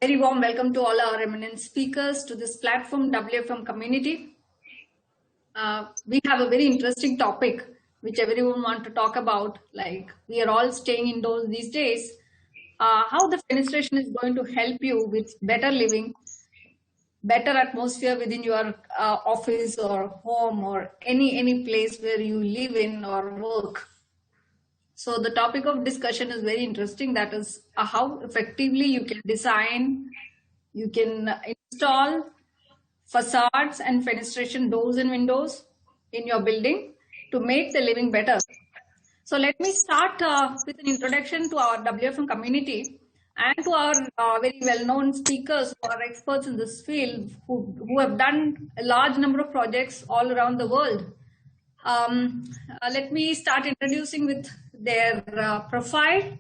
Very warm welcome to all our eminent speakers to this platform, WFM community. We have a very interesting topic which everyone wants to talk about. Like, we are all staying indoors these days. How the fenestration is going to help you with better living, better atmosphere within your office or home or any place where you live in or work. So the topic of discussion is very interesting. That is how effectively you can design, you can install facades and fenestration doors and windows in your building to make the living better. So let me start with an introduction to our WFM community and to our very well-known speakers who are experts in this field who have done a large number of projects all around the world. Let me start introducing with their profile.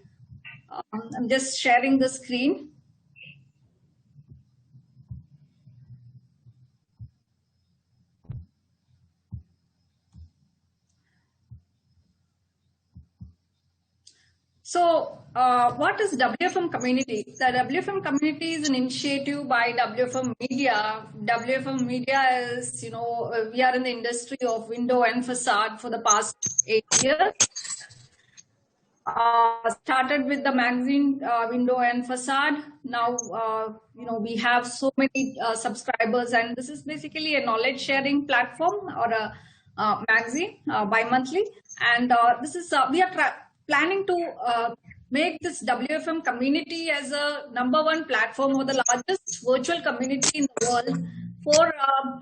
I'm just sharing the screen. So what is WFM community? The WFM community is an initiative by WFM Media. WFM Media is, we are in the industry of window and facade for the past 8 years. Started with the magazine Window and Facade. Now, we have so many subscribers, and this is basically a knowledge sharing platform or a magazine bi-monthly. And this is we are planning to make this WFM community as a #1 platform or the largest virtual community in the world for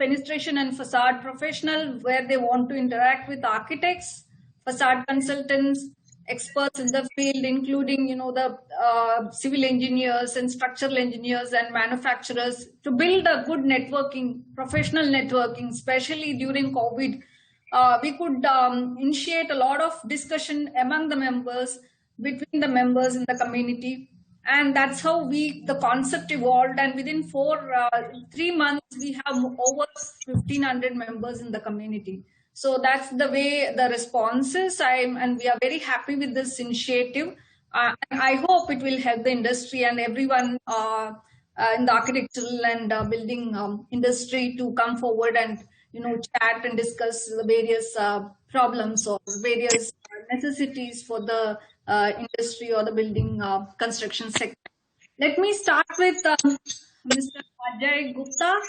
fenestration and facade professional, where they want to interact with architects, facade consultants, experts in the field, including the civil engineers and structural engineers and manufacturers, to build a good networking, professional networking, especially during COVID. We could initiate a lot of discussion among the members, between the members in the community, and that's how the concept evolved. And within 3 months, we have over 1,500 members in the community. So that's the way the response is, and we are very happy with this initiative. And I hope it will help the industry and everyone in the architectural and building industry to come forward and chat and discuss the various problems or various necessities for the industry or the building construction sector. Let me start with Mr. Ajay Gupta.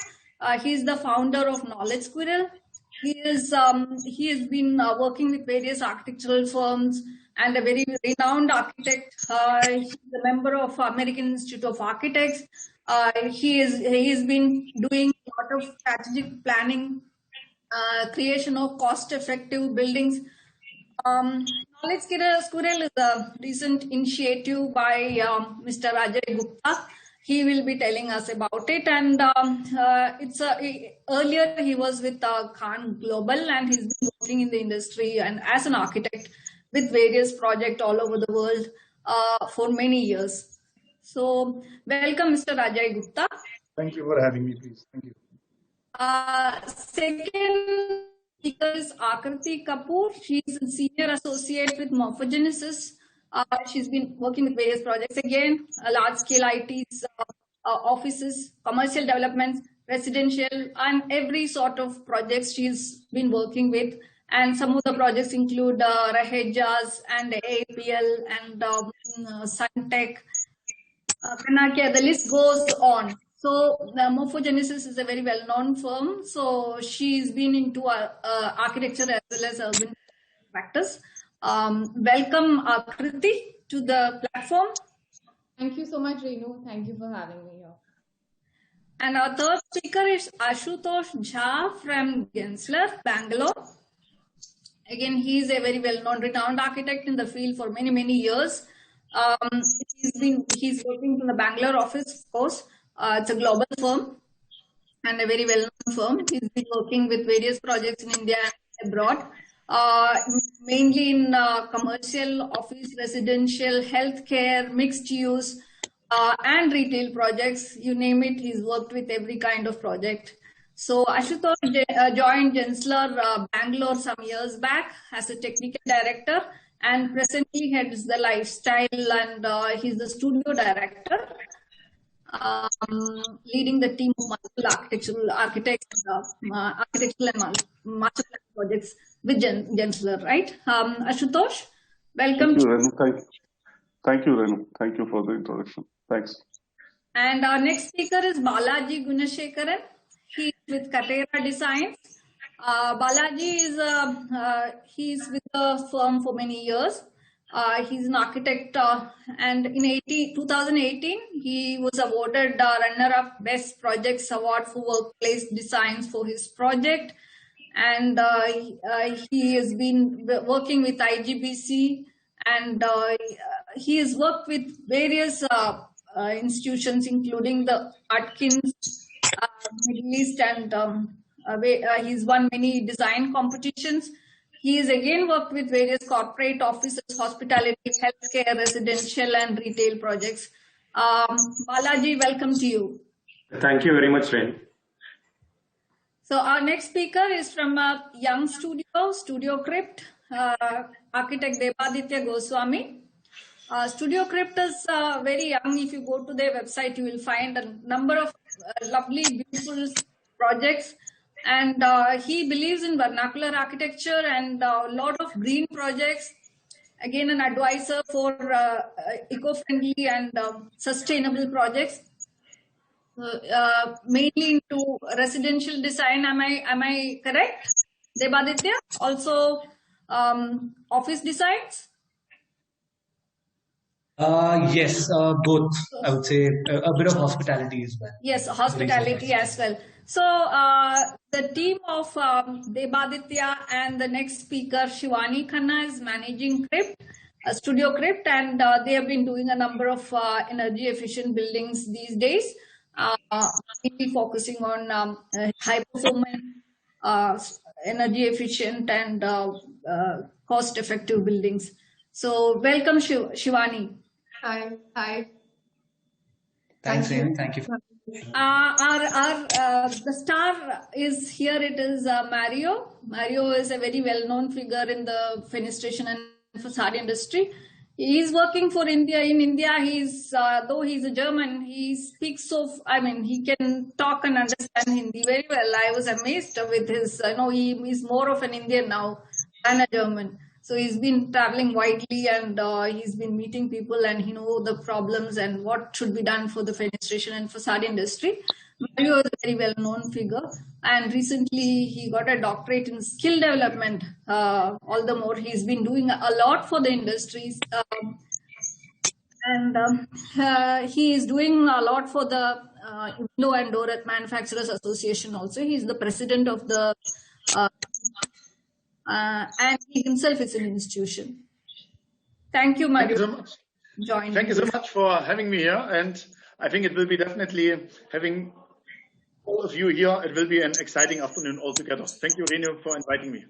He's the founder of Knowledge Squirrel. He has been working with various architectural firms and a very renowned architect. He's a member of American Institute of Architects. He has been doing a lot of strategic planning, creation of cost-effective buildings. Knowledge Squirrel is a recent initiative by Mr. Ajay Gupta. He will be telling us about it, and earlier he was with Khanna Global, and he's been working in the industry and as an architect with various projects all over the world for many years. So welcome, Mr. Ajay Gupta. Thank you for having me, please. Thank you. Second speaker is Akriti Kapur. She's a senior associate with Morphogenesis. She's been working with various projects, again, large-scale ITs, offices, commercial developments, residential, and every sort of projects she's been working with. And some of the projects include Rahejas and APL and Suntech, Khanna, the list goes on. So Morphogenesis is a very well-known firm. So she's been into architecture as well as urban practice. Welcome, Akriti, to the platform. Thank you so much, Renu. Thank you for having me here. And our third speaker is Ashutosh from Gensler, Bangalore. Again, he is a very well-known, renowned architect in the field for many, many years. He's working in the Bangalore office, of course. It's a global firm and a very well-known firm. He's been working with various projects in India and abroad. Mainly in commercial, office, residential, healthcare, mixed use, and retail projects. You name it, he's worked with every kind of project. So Ashutosh joined Gensler Bangalore some years back as a technical director, and presently heads the lifestyle, and he's the studio director. leading the team of multiple architectural and master plan projects with Gensler, right? Ashutosh, welcome. Thank you, Renu. Thank you, Renu. Thank you for the introduction. Thanks. And our next speaker is Balaji Gunasekaran. He is with Katerra Designs. Balaji is he's with the firm for many years. He's an architect, and in 2018 he was awarded runner-up Best Projects Award for Workplace Designs for his project, and he has been working with IGBC, and he has worked with various institutions, including the Atkins, Middle East, and he's won many design competitions. He has again worked with various corporate offices, hospitality, healthcare, residential, and retail projects. Balaji, welcome to you. Thank you very much, Ren. So our next speaker is from a young Studio Crypt, architect Debaditya Goswami. Studio Crypt is very young. If you go to their website, you will find a number of lovely, beautiful projects. And he believes in vernacular architecture and a lot of green projects. Again, an advisor for eco-friendly and sustainable projects. Mainly into residential design. Am I correct, Debaditya? Also, office designs. Yes, both. I would say a bit of hospitality as well. Yes, hospitality as well. So the team of Debaditya and the next speaker, Shivani Khanna, is managing Crypt, Studio Crypt, and they have been doing a number of energy efficient buildings these days, mainly focusing on high performance, energy efficient, and cost effective buildings. So welcome, Shivani. Hi. Thanks, Ren. Thank you. The star is here. It is Mario. Mario is a very well-known figure in the fenestration and facade industry. He is working for India. In India, he's though he's a German, he speaks he can talk and understand Hindi very well. I was amazed with his. He's more of an Indian now than a German. So he's been traveling widely, and he's been meeting people, and he knows the problems and what should be done for the fenestration and facade industry. Mario is a very well-known figure, and recently he got a doctorate in skill development. All the more, he's been doing a lot for the industries, and he is doing a lot for the Window and Door Manufacturers Association. Also, he's the president of the. And he himself is an institution. Thank you, Mario. Thank you so much. Thank you so much for having me here. And I think it will be definitely having all of you here. It will be an exciting afternoon altogether. Thank you, Renu, for inviting me.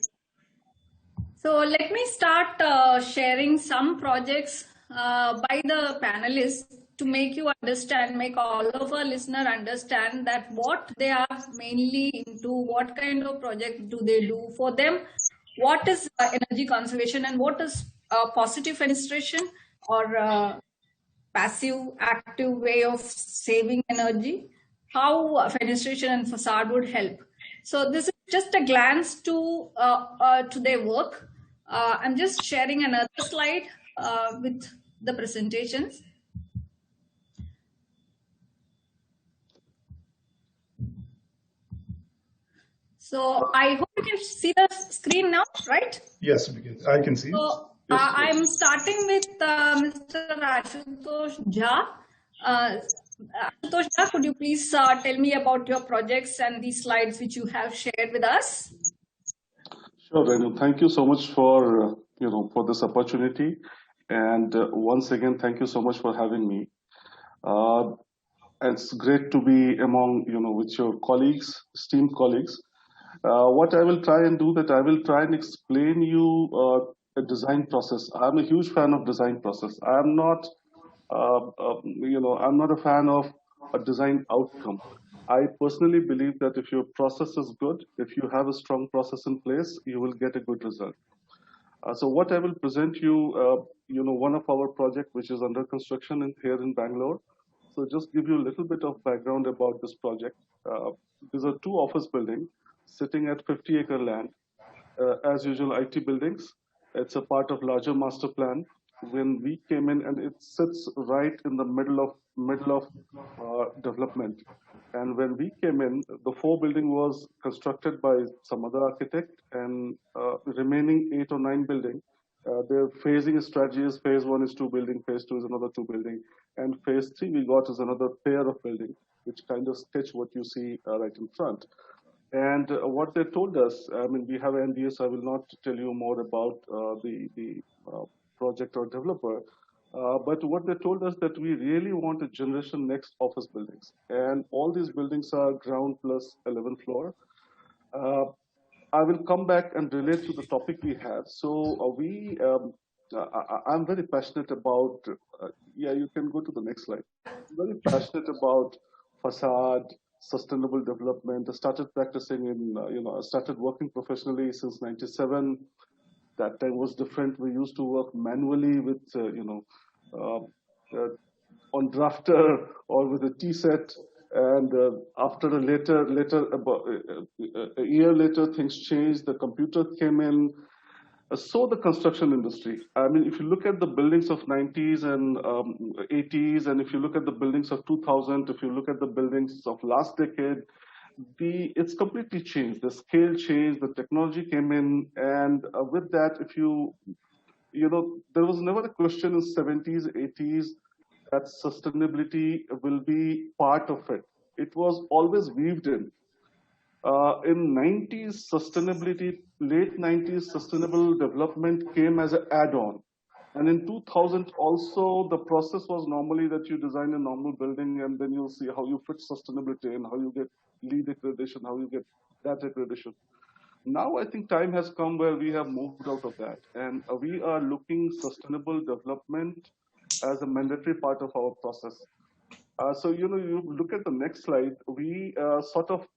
So let me start sharing some projects by the panelists to make you understand, make all of our listeners understand that what they are mainly into, what kind of project do they do for them, what is energy conservation, and what is positive fenestration or passive active way of saving energy, how fenestration and facade would help. So this is just a glance to their work. I'm just sharing another slide with the presentations. So I hope you can see the screen now, right? Yes, I can see. So yes, I'm starting with Mr. Ashutosh Jha. Ashutosh Jha, could you please tell me about your projects and these slides which you have shared with us? Sure, Renu. Thank you so much for for this opportunity, and once again, thank you so much for having me. It's great to be among with your colleagues, esteemed colleagues. What I will try and do that I will try and explain you a design process. I'm a huge fan of design process. I'm not, I'm not a fan of a design outcome. I personally believe that if your process is good, if you have a strong process in place, you will get a good result. So what I will present you, one of our project which is under construction here in Bangalore. So just give you a little bit of background about this project. These are two office buildings sitting at 50-acre land. As usual, IT buildings. It's a part of larger master plan. When we came in, and it sits right in the middle of development. And when we came in, the 4 building was constructed by some other architect, and remaining 8 or 9 building, their phasing strategy is phase 1 is 2 building, phase 2 is another 2 building, and phase 3 we got is another pair of building, which kind of sketch what you see right in front. And what they told us, I mean, we have NDA, so I will not tell you more about the project or developer. But what they told us that we really want a generation next office buildings. And all these buildings are ground plus 11th floor. I will come back and relate to the topic we have. So I'm very passionate about, yeah, you can go to the next slide. I'm very passionate about facade, sustainable development. I started practicing in, I started working professionally since 97. That time was different. We used to work manually with, on drafter or with a T set. And after a year later, things changed. The computer came in. So the construction industry. I mean, if you look at the buildings of 90s and 80s, and if you look at the buildings of 2000, if you look at the buildings of last decade, it's completely changed. The scale changed, the technology came in, and with that, there was never a question in 70s, 80s that sustainability will be part of it. It was always weaved in. In 90s, sustainability, late 90s, sustainable development came as an add-on. And in 2000 also, the process was normally that you design a normal building and then you'll see how you fit sustainability and how you get LEED accreditation, how you get that accreditation. Now I think time has come where we have moved out of that. And we are looking sustainable development as a mandatory part of our process. So, you look at the next slide, we sort of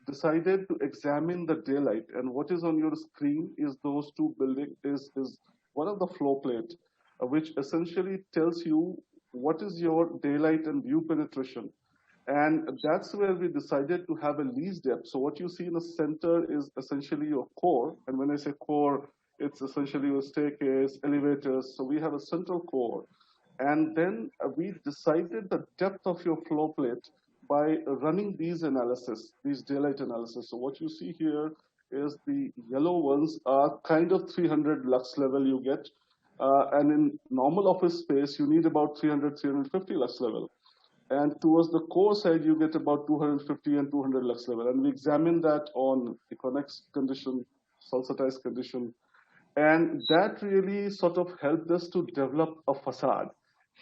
decided to examine the daylight, and what is on your screen is those 2 buildings, is one of the floor plate, which essentially tells you what is your daylight and view penetration. And that's where we decided to have a least depth. So what you see in the center is essentially your core. And when I say core, it's essentially your staircase, elevators. So we have a central core. And then we decided the depth of your floor plate by running these analysis, these daylight analysis. So what you see here is the yellow ones are kind of 300 lux level you get. And in normal office space, you need about 300, 350 lux level. And towards the core side, you get about 250 and 200 lux level. And we examine that on Econex condition, Salsatized condition. And that really sort of helped us to develop a facade.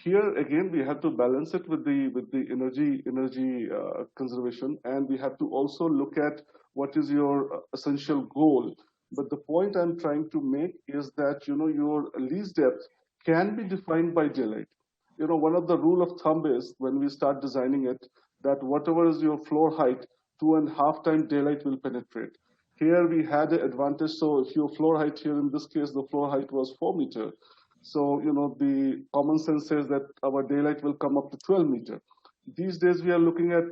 Here again, we have to balance it with the energy conservation, and we have to also look at what is your essential goal. But the point I'm trying to make is that your least depth can be defined by daylight. One of the rule of thumb is when we start designing it, that whatever is your floor height, 2.5 times daylight will penetrate. Here we had an advantage. So if your floor height here, in this case, the floor height was 4 meters. So, the common sense says that our daylight will come up to 12 meters. These days we are looking at,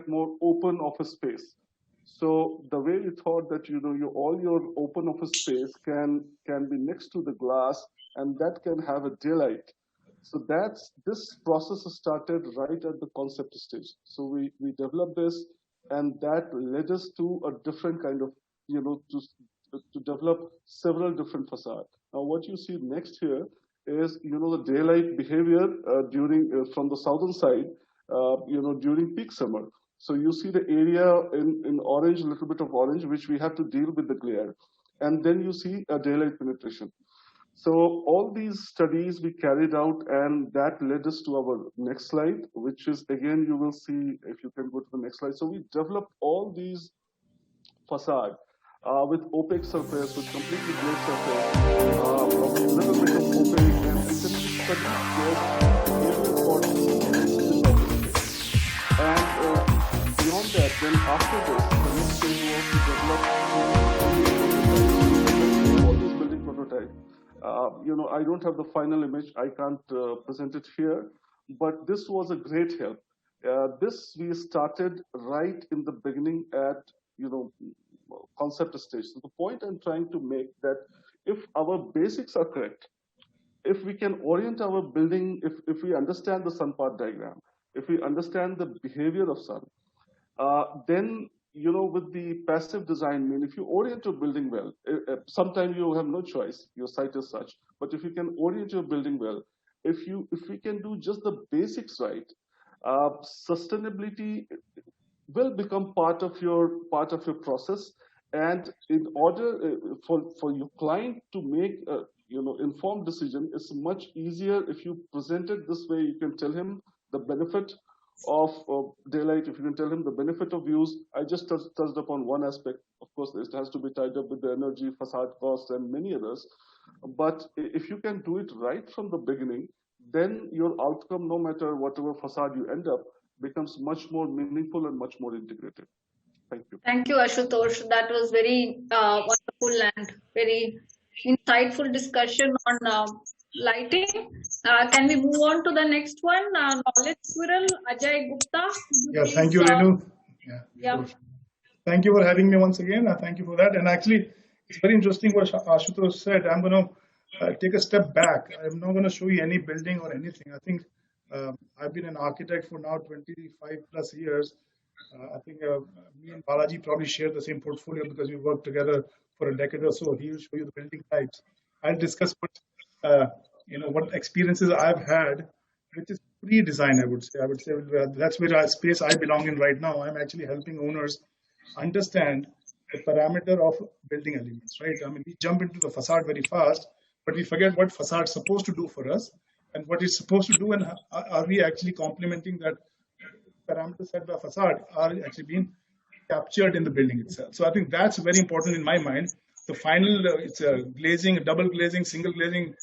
more open office space. So the way we thought that, all your open office space can be next to the glass, and that can have a daylight. So this process started right at the concept stage. So we developed this, and that led us to a different kind of, to develop several different facades. Now, what you see next here is, the daylight behavior during from the southern side, during peak summer. So you see the area in orange, a little bit of orange, which we have to deal with the glare. And then you see a daylight penetration. So all these studies we carried out, and that led us to our next slide, which is, again, you will see, if you can go to the next slide. So we developed all these facade with opaque surface, with completely glazed surface, with a little bit of opaque, and essentially studies was really important in this office. And beyond that, then after this, the next stage was to develop all these building prototype. I don't have the final image. I can't present it here. but this was a great help. This we started right in the beginning at concept stage. So the point I'm trying to make that if our basics are correct, if we can orient our building, if we understand the sun path diagram, if we understand the behavior of sun, then with the passive design, if you orient your building well, sometimes you have no choice, your site is such, but if you can orient your building well, if we can do just the basics right, sustainability will become part of your process. And in order for your client to make a informed decision, it's much easier if you present it this way. You can tell him the benefit of daylight, if you can tell him the benefit of views. I just touched upon one aspect. Of course, it has to be tied up with the energy, facade costs, and many others. But if you can do it right from the beginning, then your outcome, no matter whatever facade you end up, becomes much more meaningful and much more integrated. Thank you. Thank you, Ashutosh. That was very wonderful and very insightful discussion on lighting. Can we move on to the next one? Knowledge Squirrel, Ajay Gupta. Yeah, thank you, Renu. Yeah. Thank you for having me once again. Thank you for that. And actually, it's very interesting what Ashutosh said. I'm going to take a step back. I'm not going to show you any building or anything. I think I've been an architect for now 25 plus years. I think me and Balaji probably share the same portfolio because we worked together for a decade or so. He will show you the building types. I'll discuss what experiences I've had, which is pre-design. I would say that's where space I belong in right now. I'm actually helping owners understand the parameter of building elements. Right? I mean, we jump into the facade very fast, but we forget what facade is supposed to do for us and what it's supposed to do, and are we actually complementing that parameters set by facade are actually being captured in the building itself. So I think that's very important in my mind. The final, it's a glazing, double glazing, single glazing,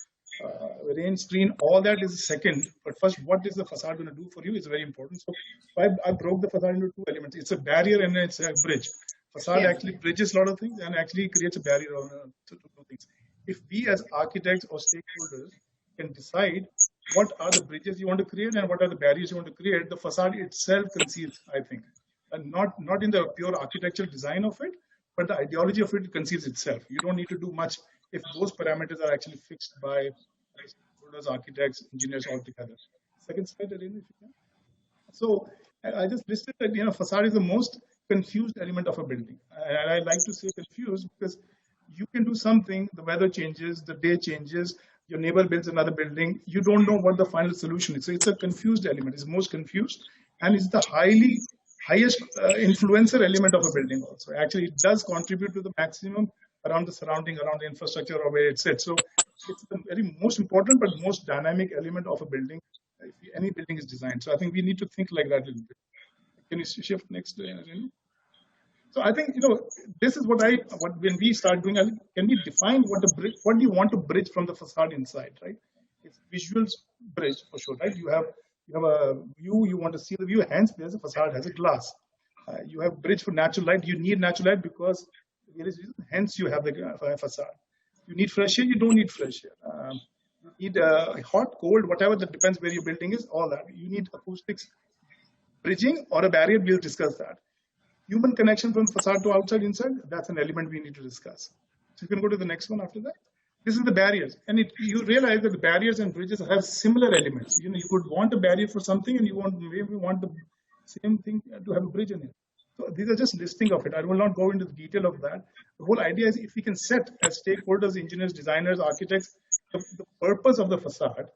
rain screen, all that is second. But first, what is the facade going to do for you is very important. So I broke the facade into two elements. It's a barrier and it's a bridge. Facade actually bridges a lot of things and actually creates a barrier to do things. If we as architects or stakeholders can decide what are the bridges you want to create and what are the barriers you want to create, the facade itself conceives, I think. And not in the pure architectural design of it, but the ideology of it conceives itself. You don't need to do much if those parameters are actually fixed by stakeholders, architects, engineers all together. Second slide, Irene, if you can. So I just listed that facade is the most confused element of a building. And I like to say confused because you can do something, the weather changes, the day changes, your neighbor builds another building, you don't know what the final solution is. So it's a confused element. It's most confused, and it's the highest influencer element of a building also. Actually, it does contribute to the maximum around the surrounding, around the infrastructure or where it sits. So it's the very most important but most dynamic element of a building if any building is designed. So I think we need to think like that a little bit. Can you shift next? So I think this is what when we start doing. Can we define what do you want to bridge from the facade inside, right? It's visuals bridge for sure, right? You have a view, you want to see the view. Hence, there's a facade has a glass. You have bridge for natural light. You need natural light because there is reason. Hence, you have the facade. You need fresh air. You don't need fresh air. You need hot, cold, whatever. That depends where your building is. All that. You need acoustics, bridging or a barrier. We'll discuss that. Human connection from facade to outside, inside, that's an element we need to discuss. So you can go to the next one after that. This is the barriers. And you realize that the barriers and bridges have similar elements. You could want a barrier for something and you maybe want the same thing to have a bridge in it. So these are just listing of it. I will not go into the detail of that. The whole idea is if we can set as stakeholders, engineers, designers, architects, the purpose of the facade,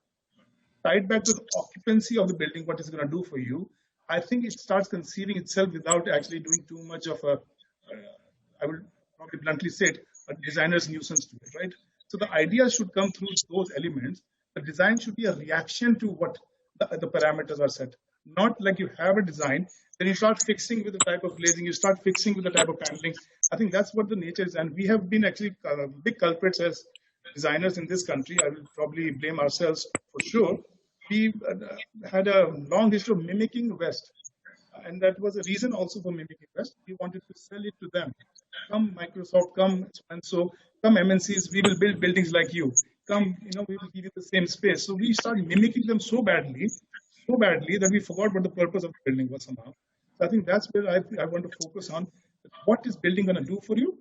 tied back to the occupancy of the building, what it's going to do for you, I think it starts conceiving itself without actually doing too much of I will probably bluntly say it, a designer's nuisance to it, right? So the idea should come through those elements. The design should be a reaction to what the parameters are set. Not like you have a design, then you start fixing with the type of glazing, you start fixing with the type of paneling. I think that's what the nature is. And we have been actually big culprits as designers in this country. I will probably blame ourselves for sure. We had a long history of mimicking West, and that was a reason also for mimicking West. We wanted to sell it to them. Come Microsoft, come and so come MNCs. We will build buildings like you. Come, we will give you the same space. So we started mimicking them so badly so badly that we forgot what the purpose of the building was somehow. So I think that's where I want to focus on. What is building going to do for you?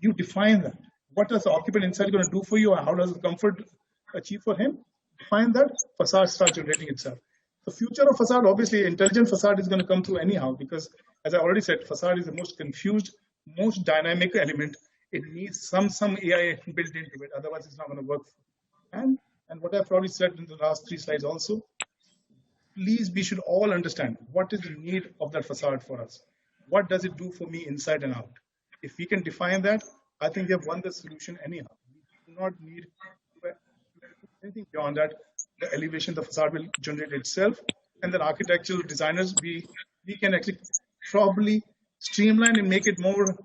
You define that. What is the occupant inside going to do for you? Or how does the comfort achieve for him? Define that. Facade starts generating itself. The future of facade, obviously, intelligent facade is going to come through anyhow, because as I already said, facade is the most confused, most dynamic element. It needs some AI built into it. Otherwise, it's not going to work. And what I've probably said in the last 3 slides also, please, we should all understand what is the need of that facade for us. What does it do for me inside and out? If we can define that, I think we have won the solution anyhow. We do not need anything beyond that. The elevation, the facade will generate itself, and then architectural designers, we can actually probably streamline and make it more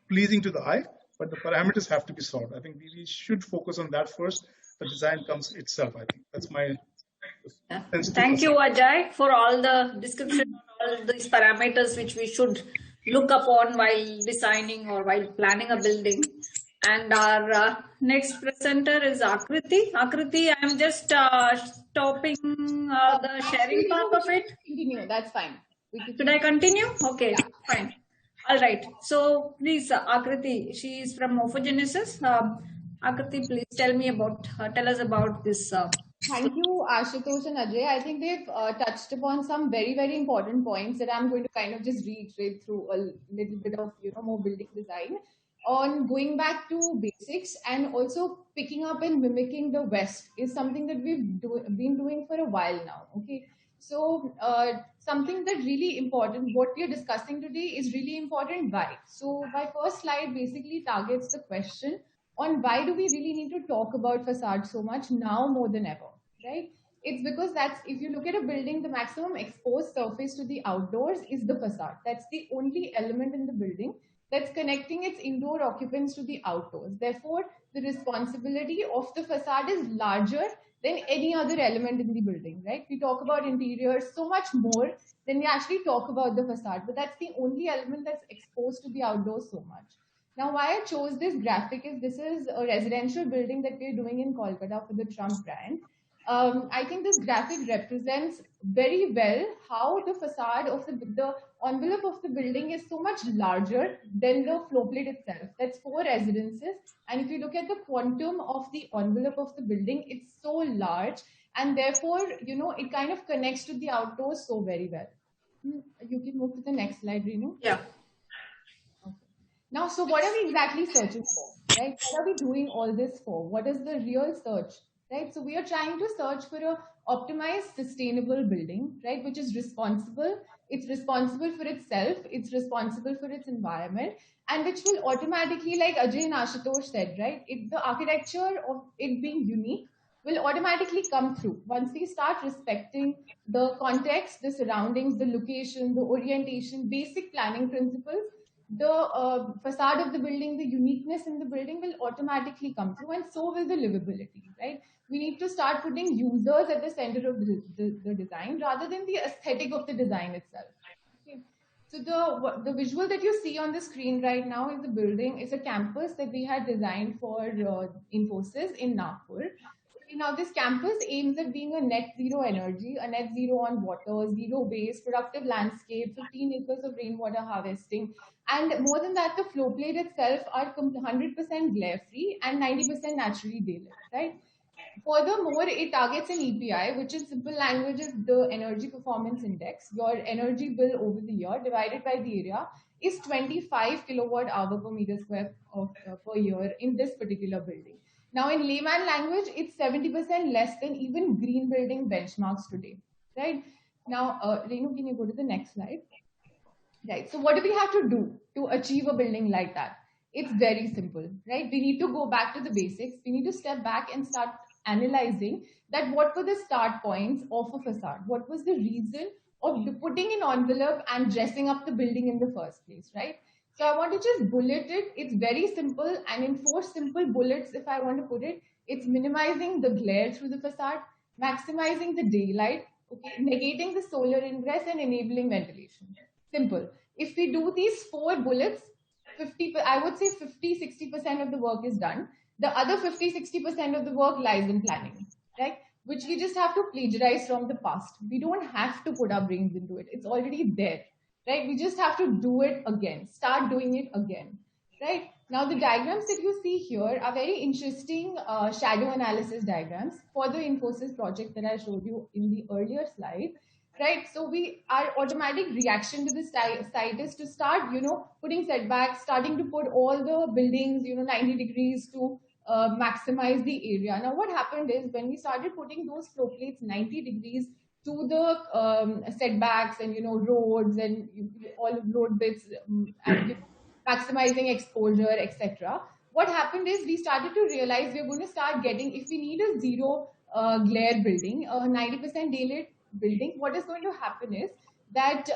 pleasing to the eye, but the parameters have to be solved. I think we should focus on that first. The design comes itself. I think that's my. Thank you, Ajay, for all the description on all these parameters which we should look upon while designing or while planning a building. And our next presenter is Akriti. Akriti, I'm just stopping the sharing part of it. Continue, that's fine. Should I continue? Okay, yeah. Fine. All right. So please, Akriti, she is from Morphogenesis. Akriti, please tell us about this. Thank you, Ashutosh and Ajay. I think they've touched upon some very, very important points that I'm going to kind of just reiterate through a little bit of, more building design. On going back to basics and also picking up and mimicking the West is something that we've been doing for a while now. Okay, so something that really important, what we are discussing today is really important. Why? So my first slide basically targets the question on why do we really need to talk about facade so much now more than ever, right? It's because if you look at a building, the maximum exposed surface to the outdoors is the facade. That's the only element in the building that's connecting its indoor occupants to the outdoors. Therefore, the responsibility of the facade is larger than any other element in the building, right? We talk about interiors so much more than we actually talk about the facade, but that's the only element that's exposed to the outdoors so much. Now, why I chose this graphic is this is a residential building that we're doing in Kolkata for the Trump brand. I think this graphic represents very well how the facade of the envelope of the building is so much larger than the floor plate itself. That's 4 residences. And if you look at the quantum of the envelope of the building, it's so large. And therefore, it kind of connects to the outdoors so very well. You can move to the next slide, Renu. Yeah. Okay. Now, so what are we exactly searching for, right? What are we doing all this for? What is the real search? Right, so we are trying to search for a optimized, sustainable building, right, which is responsible. It's responsible for itself. It's responsible for its environment, and which will automatically, like Ajay and Ashutosh said, right, the architecture of it being unique will automatically come through once we start respecting the context, the surroundings, the location, the orientation, basic planning principles. The facade of the building, the uniqueness in the building will automatically come through, and so will the livability, right? We need to start putting users at the center of the design rather than the aesthetic of the design itself. Okay. So the visual that you see on the screen right now is the building. It's a campus that we had designed for Infosys in Nagpur. Now, this campus aims at being a net zero energy, a net zero on water, zero waste, productive landscape, 15 acres of rainwater harvesting. And more than that, the flow plate itself are 100% glare free and 90% naturally daylit, right? Furthermore, it targets an EPI, which in simple language is the energy performance index. Your energy bill over the year divided by the area is 25 kilowatt hour per meter square per year in this particular building. Now, in layman language, it's 70% less than even green building benchmarks today, right? Now, Renu, can you go to the next slide? Right. So what do we have to do to achieve a building like that? It's very simple, right? We need to go back to the basics. We need to step back and start analyzing that what were the start points of a facade? What was the reason of putting an envelope and dressing up the building in the first place, right? So I want to just bullet it. It's very simple, and in 4 simple bullets, if I want to put it, it's minimizing the glare through the facade, maximizing the daylight, okay, negating the solar ingress, and enabling ventilation. Simple. If we do these 4 bullets, I would say 50-60% of the work is done. The other 50-60% of the work lies in planning, right? which we just have to plagiarize from the past. We don't have to put our brains into it. It's already there, right? We just have to do it again, start doing it again, right? Now, the diagrams that you see here are very interesting shadow analysis diagrams for the Infosys project that I showed you in the earlier slide, right? So our automatic reaction to this site is to start, putting setbacks, starting to put all the buildings, 90 degrees to maximize the area. Now, what happened is when we started putting those flow plates 90 degrees to the setbacks and, roads and all road bits and maximizing exposure, etc. What happened is we started to realize we're going to start getting, if we need a zero glare building, a 90% daylight building, what is going to happen is that,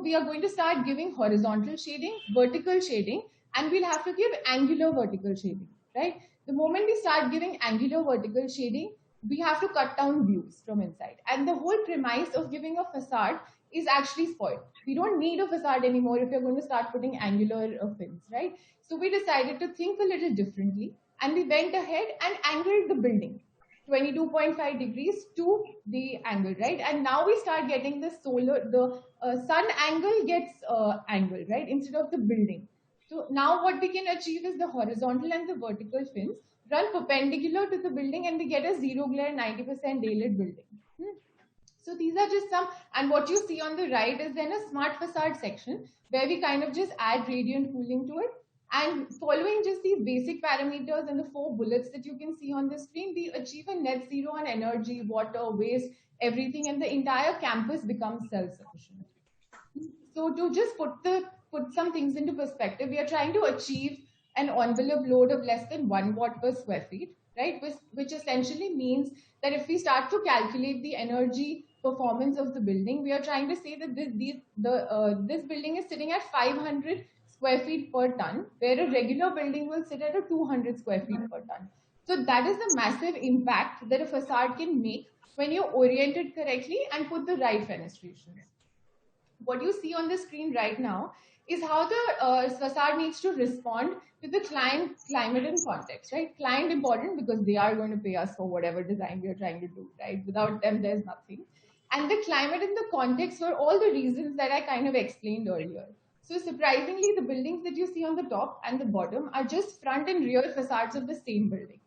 we are going to start giving horizontal shading, vertical shading, and we'll have to give angular vertical shading, right? The moment we start giving angular vertical shading, we have to cut down views from inside. And the whole premise of giving a facade is actually spoiled. We don't need a facade anymore if you're going to start putting angular fins, right? So we decided to think a little differently, and we went ahead and angled the building 22.5 degrees to the angle, right? And now we start getting the sun angle gets angled, right? Instead of the building. So now what we can achieve is the horizontal and the vertical fins run perpendicular to the building, and we get a zero glare 90% daylit building. So these are just some, and what you see on the right is then a smart facade section where we kind of just add radiant cooling to it. And following just these basic parameters and the 4 bullets that you can see on the screen, we achieve a net zero on energy, water, waste, everything, and the entire campus becomes self-sufficient. So to just put some things into perspective, we are trying to achieve an envelope load of less than 1 watt per square feet, right? Which essentially means that if we start to calculate the energy performance of the building, we are trying to say that this building is sitting at 500 square feet per ton, where a regular building will sit at a 200 square feet per ton. So that is the massive impact that a facade can make when you orient it correctly and put the right fenestrations. What you see on the screen right now is how the facade needs to respond to the client, climate, and context, right? Client important because they are going to pay us for whatever design we are trying to do, right? Without them, there's nothing. And the climate and the context for all the reasons that I kind of explained earlier. So surprisingly, the buildings that you see on the top and the bottom are just front and rear facades of the same building.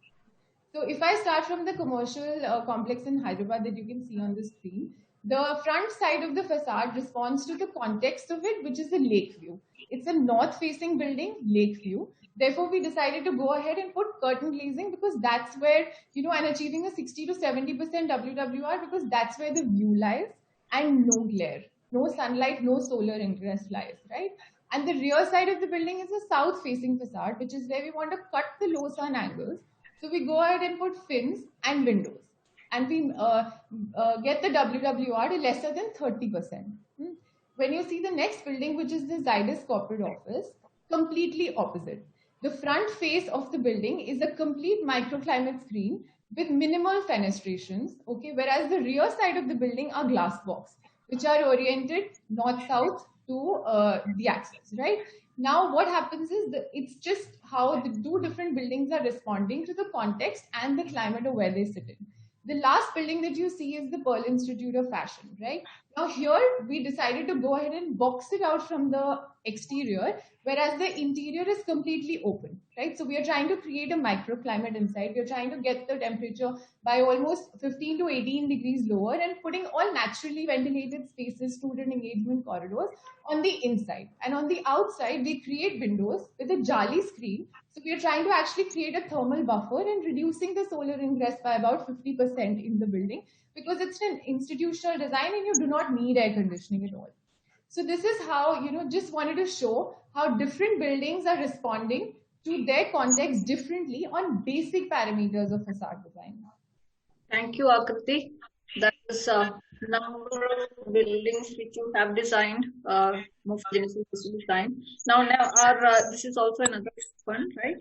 So if I start from the commercial complex in Hyderabad that you can see on the screen, the front side of the facade responds to the context of it, which is the lake view. It's a north-facing building, lake view. Therefore, we decided to go ahead and put curtain glazing because that's where, and achieving a 60 to 70% WWR because that's where the view lies and no glare, no sunlight, no solar ingress lies, right? And the rear side of the building is a south-facing facade, which is where we want to cut the low sun angles. So we go ahead and put fins and windows. And we get the WWR to lesser than 30%. When you see the next building, which is the Zydus corporate office, completely opposite. The front face of the building is a complete microclimate screen with minimal fenestrations, okay? Whereas the rear side of the building are glass box, which are oriented north-south to the axis, right? Now, what happens is that it's just how the 2 different buildings are responding to the context and the climate of where they sit in. The last building that you see is the Pearl Institute of Fashion, right? Now here, we decided to go ahead and box it out from the exterior, whereas the interior is completely open, right? So we are trying to create a microclimate inside. We're trying to get the temperature by almost 15 to 18 degrees lower and putting all naturally ventilated spaces, student engagement corridors on the inside. And on the outside, we create windows with a jali screen. So we are trying to actually create a thermal buffer and reducing the solar ingress by about 50% in the building because it's an institutional design and you do not need air conditioning at all. So this is how, just wanted to show how different buildings are responding to their context differently on basic parameters of facade design. Thank you, Akriti. That is a number of buildings which you have designed, Morphogenesis design. Now, this is also another one, right?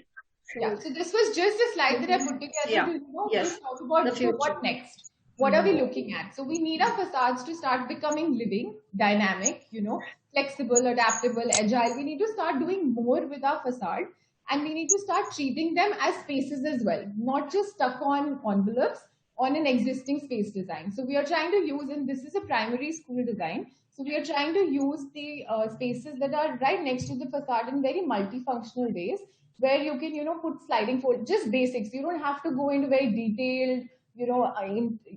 So, yeah, so this was just a slide that I put together to talk about what next. What are we looking at? So we need our facades to start becoming living, dynamic, flexible, adaptable, agile. We need to start doing more with our facade and we need to start treating them as spaces as well, not just stuck on envelopes, on an existing space design. So we are trying to use, and this is a primary school design, so we are trying to use the spaces that are right next to the facade in very multifunctional ways, where you can, put sliding fold, just basics. You don't have to go into very detailed,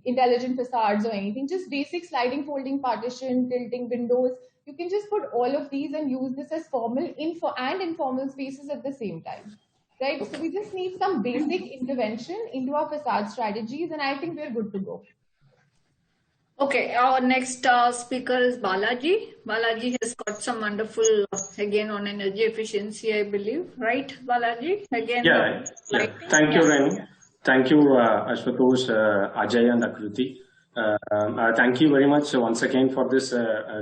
intelligent facades or anything, just basic sliding, folding, partition, tilting windows. You can just put all of these and use this as formal and informal spaces at the same time. Right? So we just need some basic intervention into our facade strategies, and I think we're good to go. Okay, our next speaker is Balaji. Balaji has got some wonderful, again, on energy efficiency, I believe, right, Balaji? Again, yeah. Thank you, Renu. Thank you, Ashutosh, Ajay, and Akriti. Thank you very much once again for this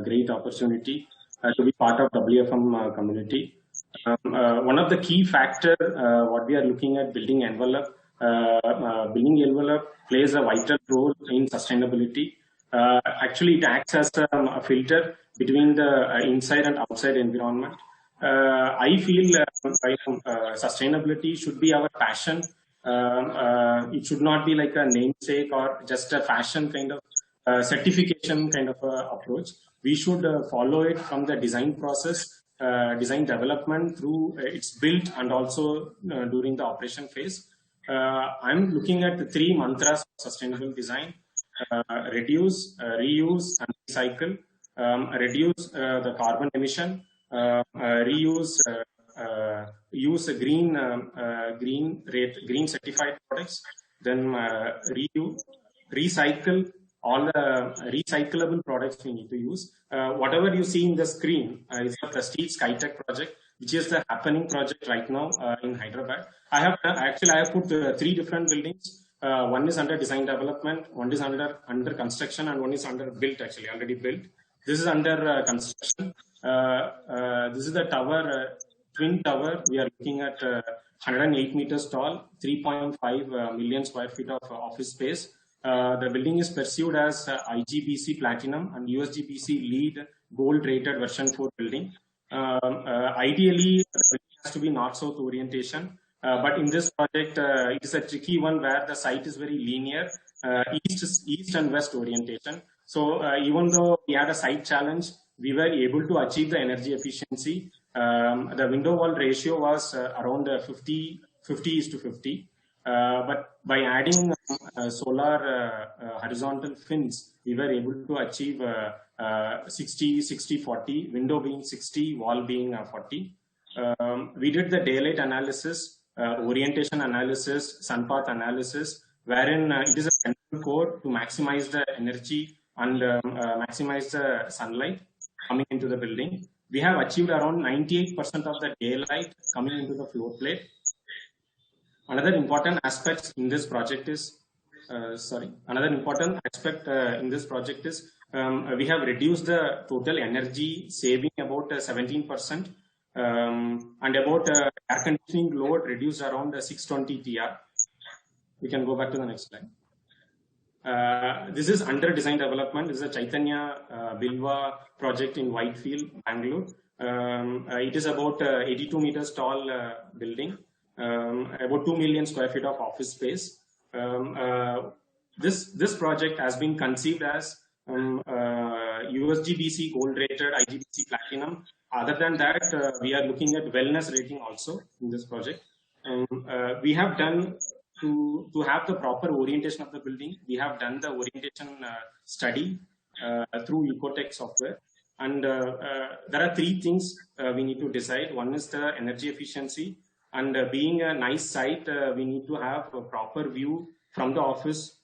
great opportunity to be part of WFM community. One of the key factors, what we are looking at, building envelope plays a vital role in sustainability. Actually, it acts as a filter between the inside and outside environment. I feel sustainability should be our passion. It should not be like a namesake or just a fashion kind of certification kind of approach. We should follow it from the design process, design development through its built, and also during the operation phase. I'm looking at the 3 mantras of sustainable design: reduce, reuse, and recycle. Reduce the carbon emission, reuse, use green certified products, then recycle all the recyclable products we need to use. Whatever you see in the screen is the Prestige SkyTech project, which is the happening project right now in Hyderabad. I have put 3 different buildings. One is under design development, one is under construction, and one is under built, actually already built. This is under construction. This is the tower, twin tower. We are looking at 108 meters tall, 3.5 million square feet of office space. The building is perceived as IGBC Platinum and USGBC LEED Gold rated version 4 building. Ideally, it has to be north-south orientation. But in this project, it is a tricky one where the site is very linear, east and west orientation. So even though we had a site challenge, we were able to achieve the energy efficiency. The window wall ratio was around 50:50. But by adding solar horizontal fins, we were able to achieve 60-40, window being 60, wall being 40. We did the daylight analysis, orientation analysis, sun path analysis, wherein it is a central core to maximize the energy and maximize the sunlight coming into the building. We have achieved around 98% of the daylight coming into the floor plate. Another important aspect in this project is, we have reduced the total energy saving about 17%, and about air conditioning load reduced around 620 TR. We can go back to the next slide. This is under design development. This is a Chaitanya Bilva project in Whitefield, Bangalore. It is about 82 meters tall building, about 2 million square feet of office space. This project has been conceived as USGBC Gold rated, IGBC Platinum. Other than that, we are looking at wellness rating also in this project. We have done to have the proper orientation of the building. We have done the orientation study through Ecotech software. And there are 3 things we need to decide. One is the energy efficiency. And being a nice site, we need to have a proper view from the office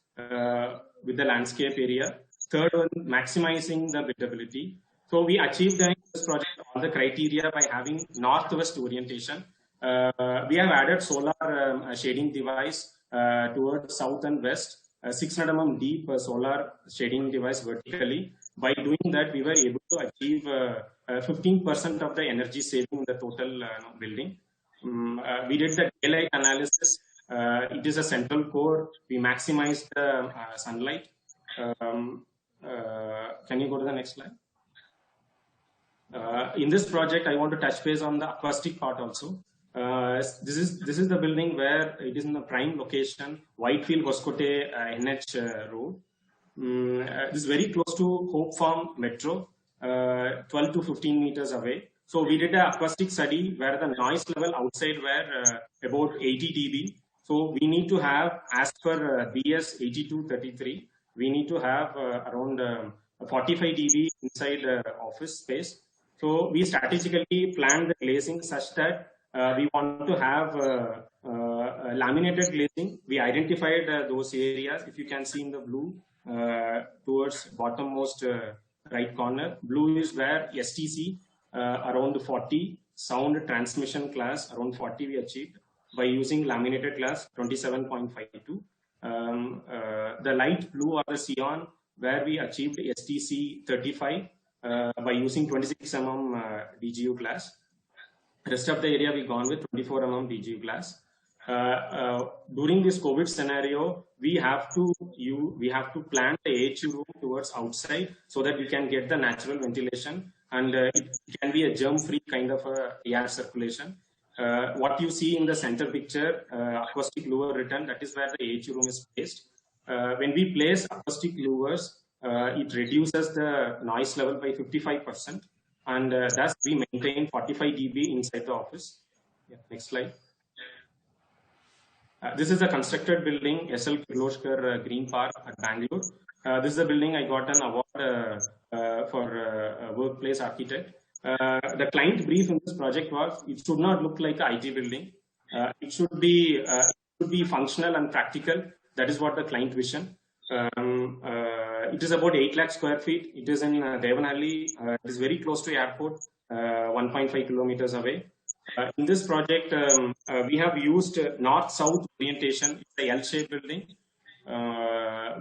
with the landscape area. Third one, maximizing the buildability. So we achieved in this project all the criteria by having northwest orientation. We have added solar shading device towards south and west, 600 mm deep solar shading device vertically. By doing that, we were able to achieve 15% of the energy saving in the total building. We did the daylight analysis. It is a central core. We maximized the sunlight. Can you go to the next slide? In this project, I want to touch base on the acoustic part also. This is the building where it is in the prime location, Whitefield Hoskote NH road. This is very close to Hope Farm Metro, 12 to 15 meters away. So we did an acoustic study where the noise level outside were about 80 dB. So we need to have, as per BS 8233, we need to have around 45 dB inside office space. So we strategically planned the glazing such that we want to have laminated glazing. We identified those areas. If you can see in the blue towards bottommost right corner, blue is where STC around 40, sound transmission class around 40 we achieved by using laminated glass 27.52. The light blue or the cyan where we achieved STC 35 by using 26 mm DGU glass. Rest of the area we gone with 24 mm DGU glass. During this COVID scenario, we have to plan the AHU room towards outside so that we can get the natural ventilation, and it can be a germ-free kind of air circulation. What you see in the center picture, acoustic louver written, that is where the AHU room is placed. When we place acoustic louvers, it reduces the noise level by 55%, and thus we maintain 45 dB inside the office. Yeah, next slide. This is a constructed building, SL Kirloskar Green Park at Bangalore. This is a building I got an award for workplace architect. The client brief in this project was it should not look like an IT building. It should be functional and practical. That is what the client vision. It is about 8 lakh square feet. It is in Devanhalli. It is very close to airport, 1.5 kilometers away. In this project, we have used north-south orientation. It's a L-shaped building.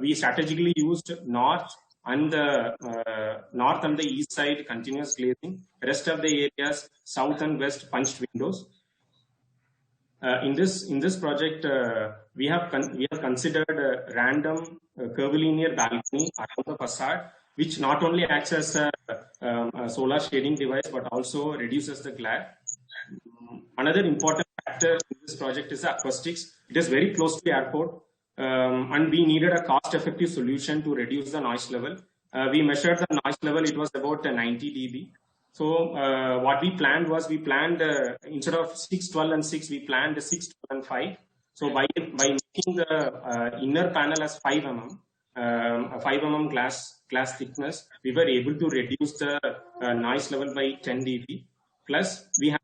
We strategically used north and the east side continuous glazing. Rest of the areas, south and west, punched windows. In this project, we have considered random curvilinear balcony around the facade, which not only acts as a solar shading device but also reduces the glare. Another important factor in this project is the acoustics. It is very close to the airport, and we needed a cost-effective solution to reduce the noise level. We measured the noise level; it was about 90 dB. So what we planned was instead of 6, 12, and 6, we planned 6, 12, and 5. So by making the inner panel as 5 mm, 5 mm glass thickness, we were able to reduce the noise level by 10 dB. Plus, we have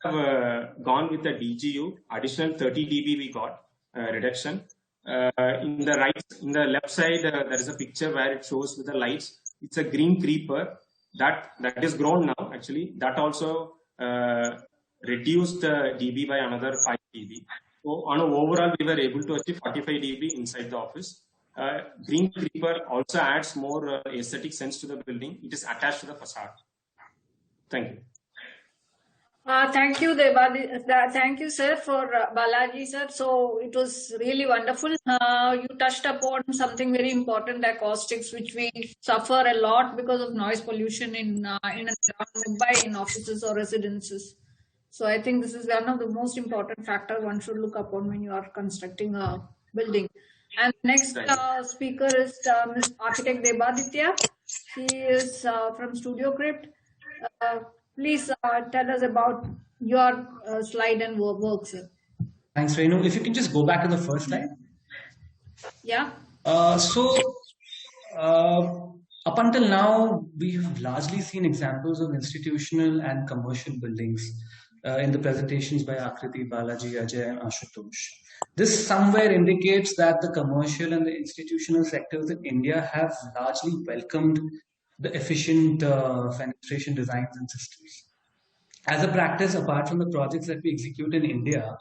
gone with the DGU, additional 30 dB we got reduction. In the left side, there is a picture where it shows with the lights. It's a green creeper that is grown now. Actually, that also reduced the dB by another 5 dB. So on an overall, we were able to achieve 45 dB inside the office. Green creeper also adds more aesthetic sense to the building. It is attached to the facade. Thank you. Thank you, Debaditya. Thank you, sir, for Balaji, sir. So it was really wonderful. You touched upon something very important, acoustics, which we suffer a lot because of noise pollution in and around Mumbai, in offices or residences. So I think this is one of the most important factors one should look upon when you are constructing a building. And next speaker is Ms. Architect Debaditya. She is from Studio Crypt. Please tell us about your slide and work, sir. Thanks, Renu. If you can just go back to the first slide. Yeah. Up until now, we've largely seen examples of institutional and commercial buildings in the presentations by Akriti, Balaji, Ajay, and Ashutosh. This somewhere indicates that the commercial and the institutional sectors in India have largely welcomed the efficient fenestration designs and systems. As a practice, apart from the projects that we execute in India,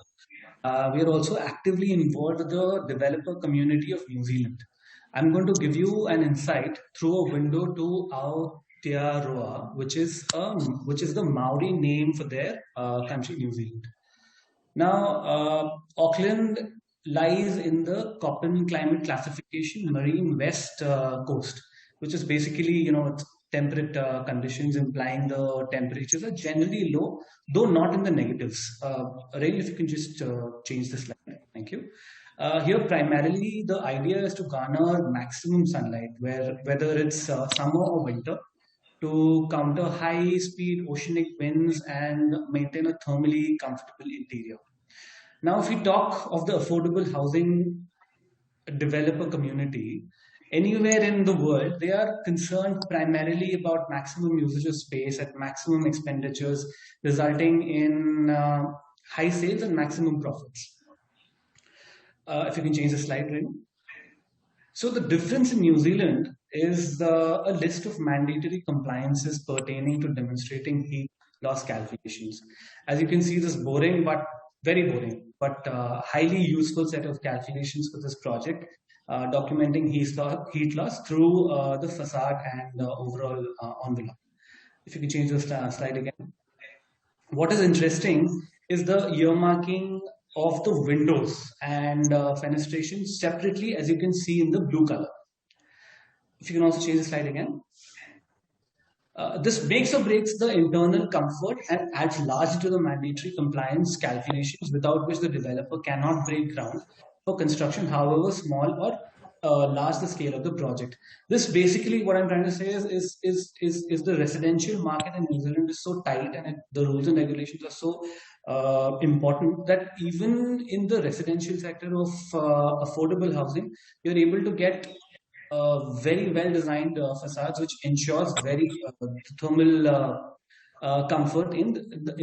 we are also actively involved with the developer community of New Zealand. I'm going to give you an insight through a window to Aotearoa, which is the Maori name for their country, New Zealand. Now, Auckland lies in the Köppen climate classification marine west coast, which is basically, temperate conditions, implying the temperatures are generally low, though not in the negatives. Rain, if you can just change the slide. Thank you. Here, primarily, the idea is to garner maximum sunlight, whether it's summer or winter, to counter high-speed oceanic winds and maintain a thermally comfortable interior. Now, if we talk of the affordable housing developer community, anywhere in the world, they are concerned primarily about maximum usage of space at maximum expenditures, resulting in high sales and maximum profits. If you can change the slide, Rin. So the difference in New Zealand is a list of mandatory compliances pertaining to demonstrating heat loss calculations. As you can see, this boring, but very boring, but highly useful set of calculations for this project, documenting heat loss through the facade and overall envelope. If you can change the slide again. What is interesting is the earmarking of the windows and fenestration separately, as you can see in the blue color. If you can also change the slide again. This makes or breaks the internal comfort and adds largely to the mandatory compliance calculations, without which the developer cannot break ground for construction, however small or large the scale of the project. This basically, what I'm trying to say is the residential market in New Zealand is so tight, and the rules and regulations are so important that even in the residential sector of affordable housing, you're able to get very well designed facades, which ensures very thermal comfort in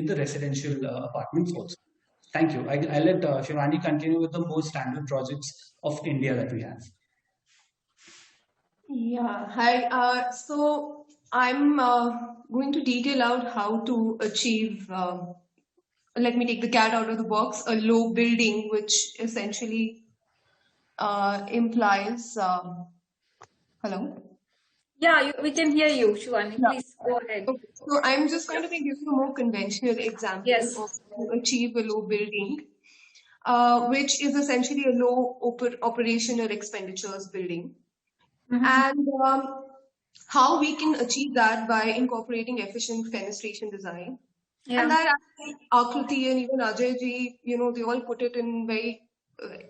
the residential apartments also. Thank you. I'll let Shivani continue with the more standard projects of India that we have. Yeah, hi. So I'm going to detail out how to achieve, let me take the cat out of the box, a low building, which essentially implies, hello? Yeah, we can hear you, Shivani. Yeah. Please go ahead. Okay. So I'm just going to give you a more conventional example Yes. of how to achieve a low building, which is essentially a low operation or expenditures building. And how we can achieve that by incorporating efficient fenestration design. Yeah. And that actually Akriti and even Ajay ji, they all put it in very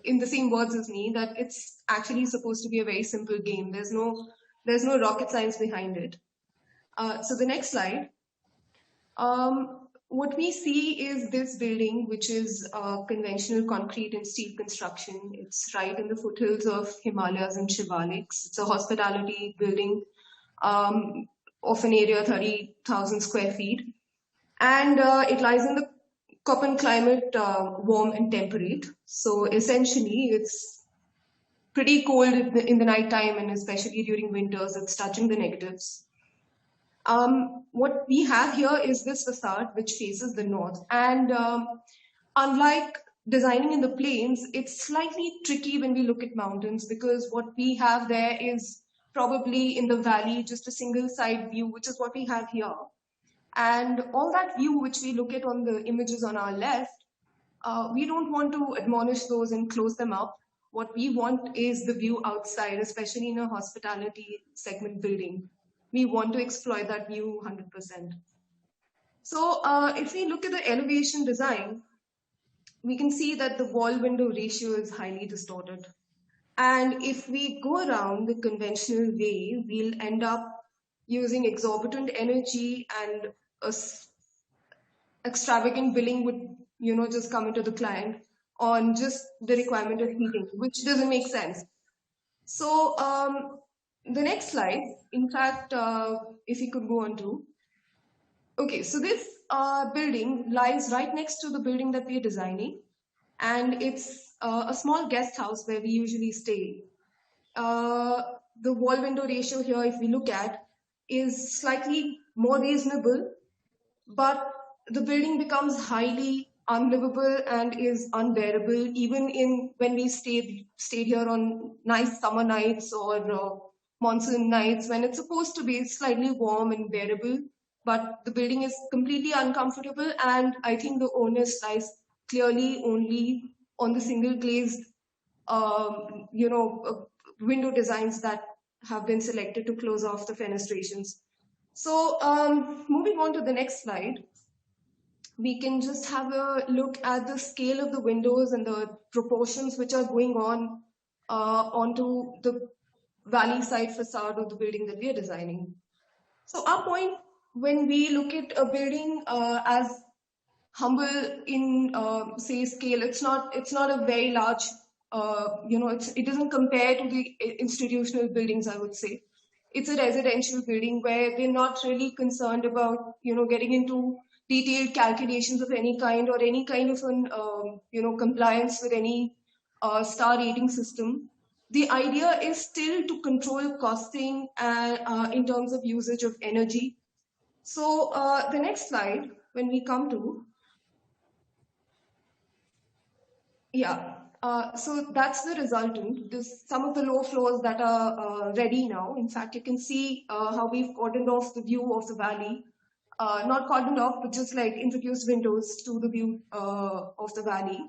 in the same words as me, that it's actually supposed to be a very simple game. There's no rocket science behind it. So the next slide. What we see is this building, which is conventional concrete and steel construction. It's right in the foothills of Himalayas and Shivaliks. It's a hospitality building of an area 30,000 square feet. And it lies in the Köppen climate, warm and temperate. So essentially, it's pretty cold in the night time, and especially during winters, it's touching the negatives. What we have here is this facade which faces the north, and unlike designing in the plains, it's slightly tricky when we look at mountains, because what we have there is probably in the valley just a single side view, which is what we have here. And all that view which we look at on the images on our left, we don't want to admonish those and close them up. What we want is the view outside, especially in a hospitality segment building. We want to exploit that view 100%. So if we look at the elevation design, we can see that the wall window ratio is highly distorted. And if we go around the conventional way, we'll end up using exorbitant energy, and extravagant billing would just come into the client on just the requirement of heating, which doesn't make sense. So the next slide, in fact, if you could go on to. Okay, so this building lies right next to the building that we are designing, and it's a small guest house where we usually stay. The wall window ratio here, if we look at, is slightly more reasonable, but the building becomes highly unlivable and is unbearable even when we stayed here on nice summer nights or monsoon nights, when it's supposed to be slightly warm and bearable, but the building is completely uncomfortable. And I think the onus lies clearly only on the single glazed window designs that have been selected to close off the fenestrations. So moving on to the next slide, we can just have a look at the scale of the windows and the proportions which are going on onto the valley side facade of the building that we are designing. So our point when we look at a building as humble in say scale, it's not a very large, it doesn't compare to the institutional buildings, I would say. It's a residential building where we're not really concerned about getting into detailed calculations of any kind or any kind of an compliance with any star rating system. The idea is still to control costing and in terms of usage of energy. So the next slide, when we come to, so that's the resultant. Some of the low floors that are ready now. In fact, you can see how we've cordoned off the view of the valley. Not cordoned off, but just like introduced windows to the view of the valley.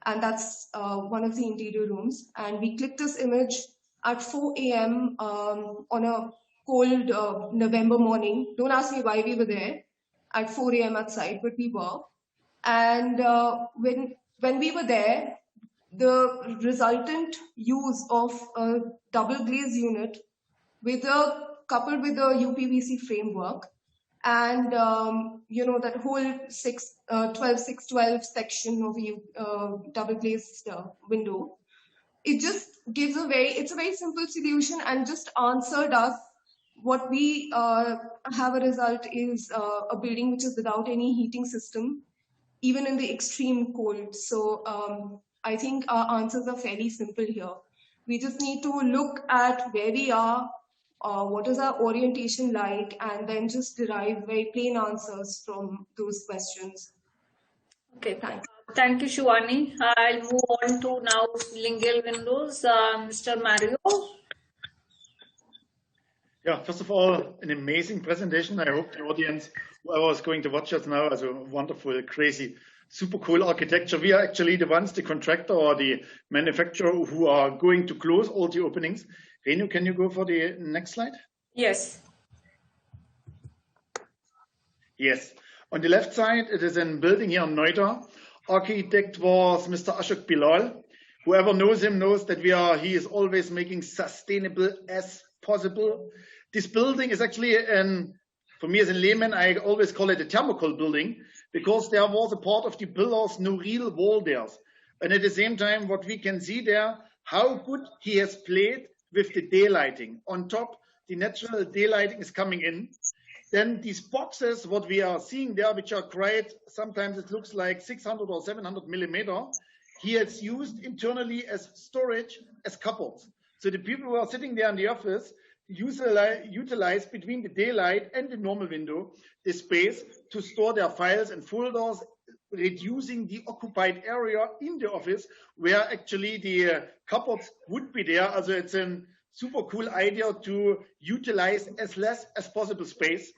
And that's one of the interior rooms. And we clicked this image at 4 a.m. On a cold November morning. Don't ask me why we were there at 4 a.m. outside, but we were. And when we were there, the resultant use of a double glaze unit coupled with a UPVC framework and that whole 612 section of double glazed window, it just gives it's a very simple solution and just answered us what we have. A result is a building which is without any heating system, even in the extreme cold. So I think our answers are fairly simple here. We just need to look at where we are, what is our orientation like, and then just derive very plain answers from those questions. Okay, thanks. Thank you, Shivani. I'll move on to now lingual windows. Mr. Mario. Yeah, first of all, an amazing presentation. I hope the audience, whoever is going to watch us now, has a wonderful, crazy, super cool architecture. We are actually the ones, the contractor or the manufacturer, who are going to close all the openings. Renu, can you go for the next slide? Yes. Yes. On the left side, it is a building here in Noida. Architect was Mr. Ashok Bilal. Whoever knows him knows that he is always making sustainable as possible. This building is actually, for me as a layman, I always call it a thermocol building, because there was a part of the pillars, no real wall there. And at the same time, what we can see there, how good he has played with the daylighting. On top, the natural daylighting is coming in. Then these boxes, what we are seeing there, which are quite, sometimes it looks like 600 or 700 millimeter, he has used internally as storage, as cupboards. So the people who are sitting there in the office utilize between the daylight and the normal window the space to store their files and folders, reducing the occupied area in the office where actually the cupboards would be there. Also it's a super cool idea to utilize as less as possible space.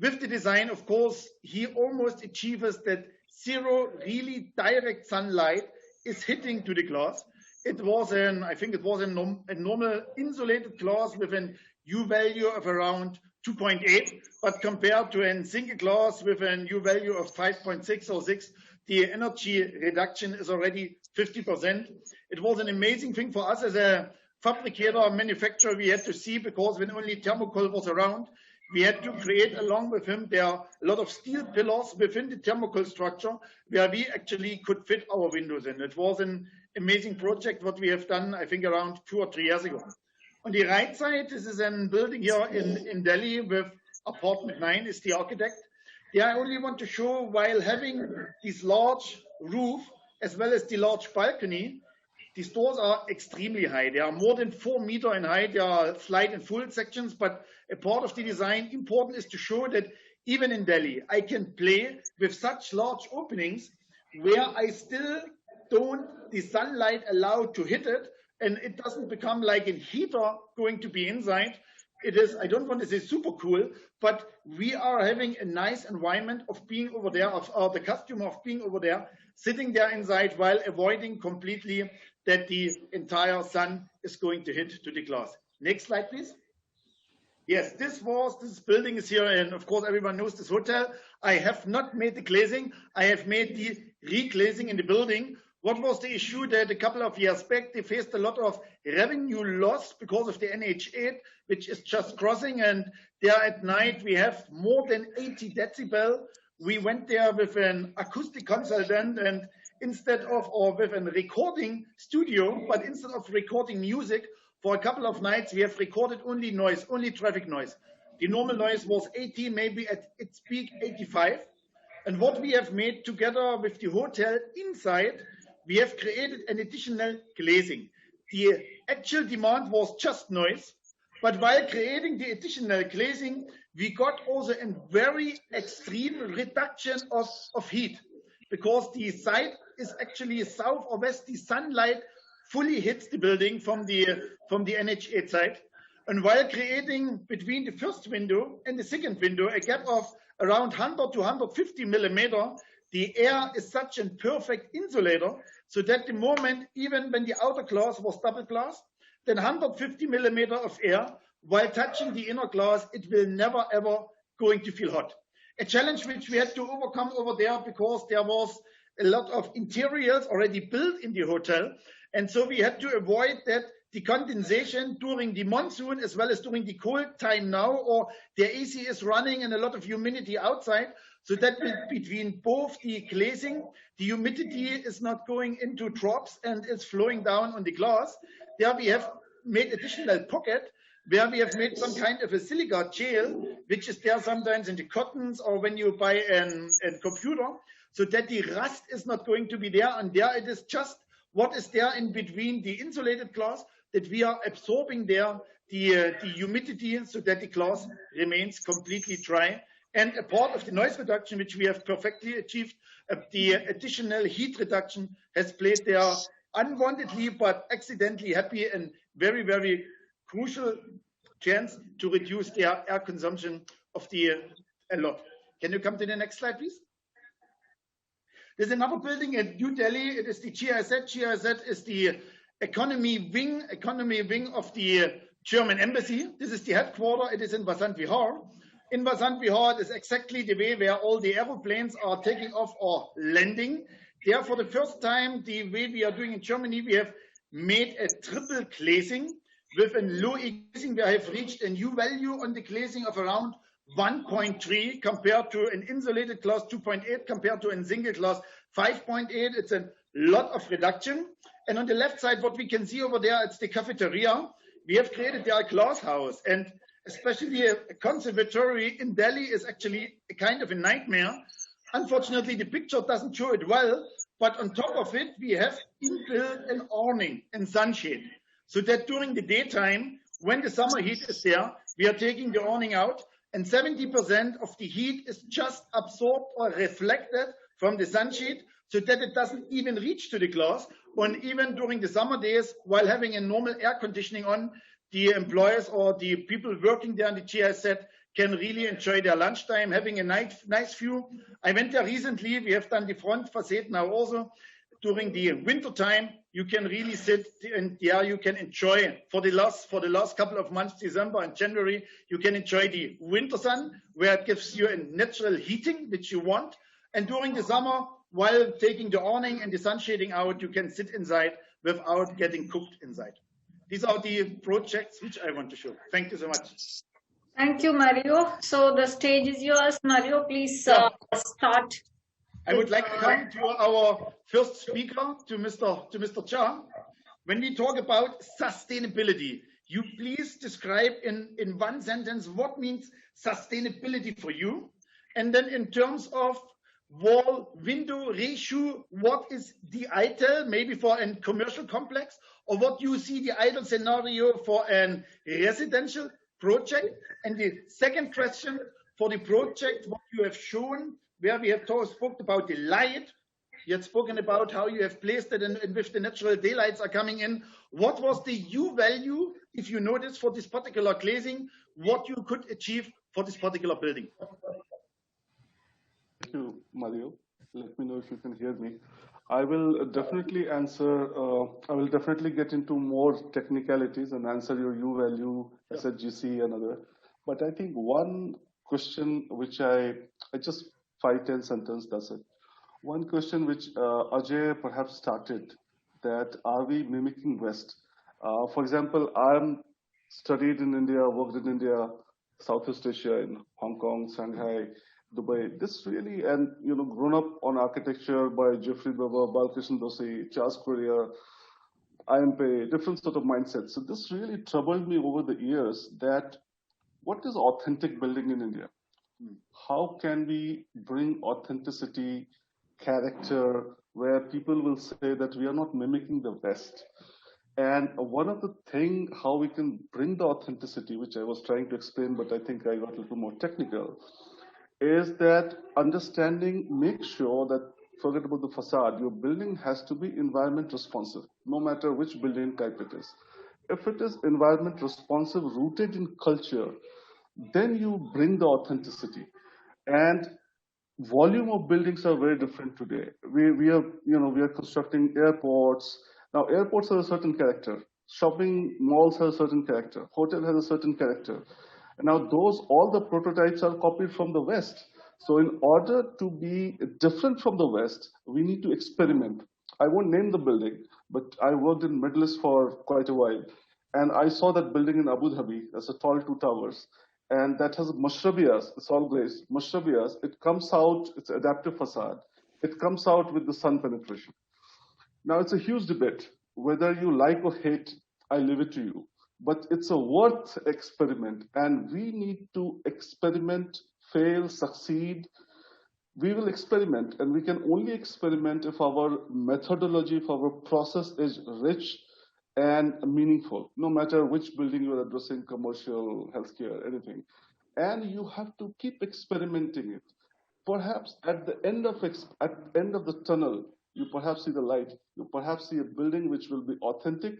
With the design, of course, he almost achieves that zero really direct sunlight is hitting to the glass. It was I think it was a normal insulated glass with an U value of around 2.8, but compared to a single glass with an U value of 5.6 or 6, the energy reduction is already 50%. It was an amazing thing for us as a fabricator, manufacturer. We had to see, because when only thermocol was around, we had to create along with him there are a lot of steel pillars within the thermocol structure where we actually could fit our windows in. It was an amazing project what we have done, I think, around 2 or 3 years ago. On the right side, this is a building here in Delhi with apartment 9 is the architect. There I only want to show, while having this large roof as well as the large balcony, these doors are extremely high. They are more than 4 meters in height. They are slide and full sections, but a part of the design important is to show that even in Delhi, I can play with such large openings where I still don't the sunlight allowed to hit it, and it doesn't become like a heater going to be inside. It is, I don't want to say super cool, but we are having a nice environment of being over there, of the customer of being over there, sitting there inside while avoiding completely that the entire sun is going to hit to the glass. Next slide, please. Yes, this building is here, and of course everyone knows this hotel. I have not made the glazing. I have made the re-glazing in the building. What was the issue that a couple of years back they faced a lot of revenue loss because of the NH8, which is just crossing, and there at night we have more than 80 decibel. We went there with an acoustic consultant, and with a recording studio, but instead of recording music, for a couple of nights, we have recorded only noise, only traffic noise. The normal noise was 80, maybe at its peak 85. And what we have made together with the hotel inside, we have created an additional glazing. The actual demand was just noise, but while creating the additional glazing, we got also a very extreme reduction of heat, because the site is actually south or west. The sunlight fully hits the building from the NH8 side. And while creating between the first window and the second window a gap of around 100 to 150 millimeter, the air is such a perfect insulator, so that the moment, even when the outer glass was double glass, then 150 millimeter of air, while touching the inner glass, it will never ever going to feel hot. A challenge which we had to overcome over there, because there was a lot of interiors already built in the hotel. And so we had to avoid that the condensation during the monsoon, as well as during the cold time now, or the AC is running and a lot of humidity outside, so that between both the glazing, the humidity is not going into drops and is flowing down on the glass. There we have made additional pocket, where we have made some kind of a silica gel, which is there sometimes in the cottons or when you buy a computer, so that the rust is not going to be there. And there it is just what is there in between the insulated glass, that we are absorbing there the humidity, so that the glass remains completely dry. And a part of the noise reduction, which we have perfectly achieved, the additional heat reduction has played there unwantedly but accidentally happy and very, very crucial chance to reduce their air consumption of a lot. Can you come to the next slide, please? There's another building in New Delhi. It is the GIZ. GIZ is the economy wing of the German embassy. This is the headquarters. It is in Vasant Vihar. In Vasant Vihar, it is exactly the way where all the aeroplanes are taking off or landing. There, for the first time, the way we are doing in Germany, we have made a triple glazing. With a low glazing, we have reached a new value on the glazing of around 1.3 compared to an insulated glass 2.8, compared to a single glass 5.8. It's a lot of reduction. And on the left side, what we can see over there, it's the cafeteria. We have created there a glass house, and especially a conservatory in Delhi is actually a kind of a nightmare. Unfortunately, the picture doesn't show it well, but on top of it, we have inbuilt an awning and sunshade, so that during the daytime, when the summer heat is there, we are taking the awning out, and 70% of the heat is just absorbed or reflected from the sunshade, so that it doesn't even reach to the glass. And even during the summer days, while having a normal air conditioning on, the employees or the people working there in the GIZ can really enjoy their lunchtime, having a nice view. I went there recently. We have done the front facade now also. During the winter time, you can really sit and you can enjoy for the last couple of months, December and January, you can enjoy the winter sun, where it gives you a natural heating which you want. And during the summer, while taking the awning and the sun shading out, you can sit inside without getting cooked inside. These are the projects which I want to show. Thank you so much. Thank you, Mario. So the stage is yours. Mario, please start. I would like to come to our first speaker, to Mr. Cha. When we talk about sustainability, you please describe in one sentence what means sustainability for you. And then in terms of wall window ratio, what is the ideal maybe for a commercial complex, or what you see the ideal scenario for a residential project? And the second question for the project, what you have shown, where we have spoken about the light, you had spoken about how you have placed it and with the natural daylights are coming in. What was the U value, if you notice, for this particular glazing, what you could achieve for this particular building? Thank you, Mario. Let me know if you can hear me. I will definitely answer, I will definitely get into more technicalities and answer your U value, SHGC and other. But I think one question which I just 5-10 sentence, that's it. One question which Ajay perhaps started, that are we mimicking West? For example, I'm studied in India, worked in India, Southeast Asia, in Hong Kong, Shanghai, Dubai. This really, and grown up on architecture by Jeffrey Weber, Balkrishan Doshi, Charles Correa, IMP, different sort of mindsets. So this really troubled me over the years, that what is authentic building in India? How can we bring authenticity, character, where people will say that we are not mimicking the West? And one of the thing how we can bring the authenticity, which I was trying to explain, but I think I got a little more technical, is that understanding, make sure that, forget about the facade, your building has to be environment responsive, no matter which building type it is. If it is environment responsive, rooted in culture, then you bring the authenticity. And volume of buildings are very different today. We are constructing airports. Now airports have a certain character. Shopping malls have a certain character. Hotel has a certain character. And now all the prototypes are copied from the West. So in order to be different from the West, we need to experiment. I won't name the building, but I worked in Middle East for quite a while. And I saw that building in Abu Dhabi. That's a tall 2 towers. And that has mashrabiyas, it's all glazed. Mashrabiyas, it comes out, it's adaptive facade. It comes out with the sun penetration. Now it's a huge debate. Whether you like or hate, I leave it to you. But it's a worth experiment, and we need to experiment, fail, succeed. We will experiment, and we can only experiment if our methodology, if our process is rich and meaningful, no matter which building you're addressing, commercial, healthcare, anything. And you have to keep experimenting it. Perhaps at the end of the tunnel, you perhaps see the light. You perhaps see a building which will be authentic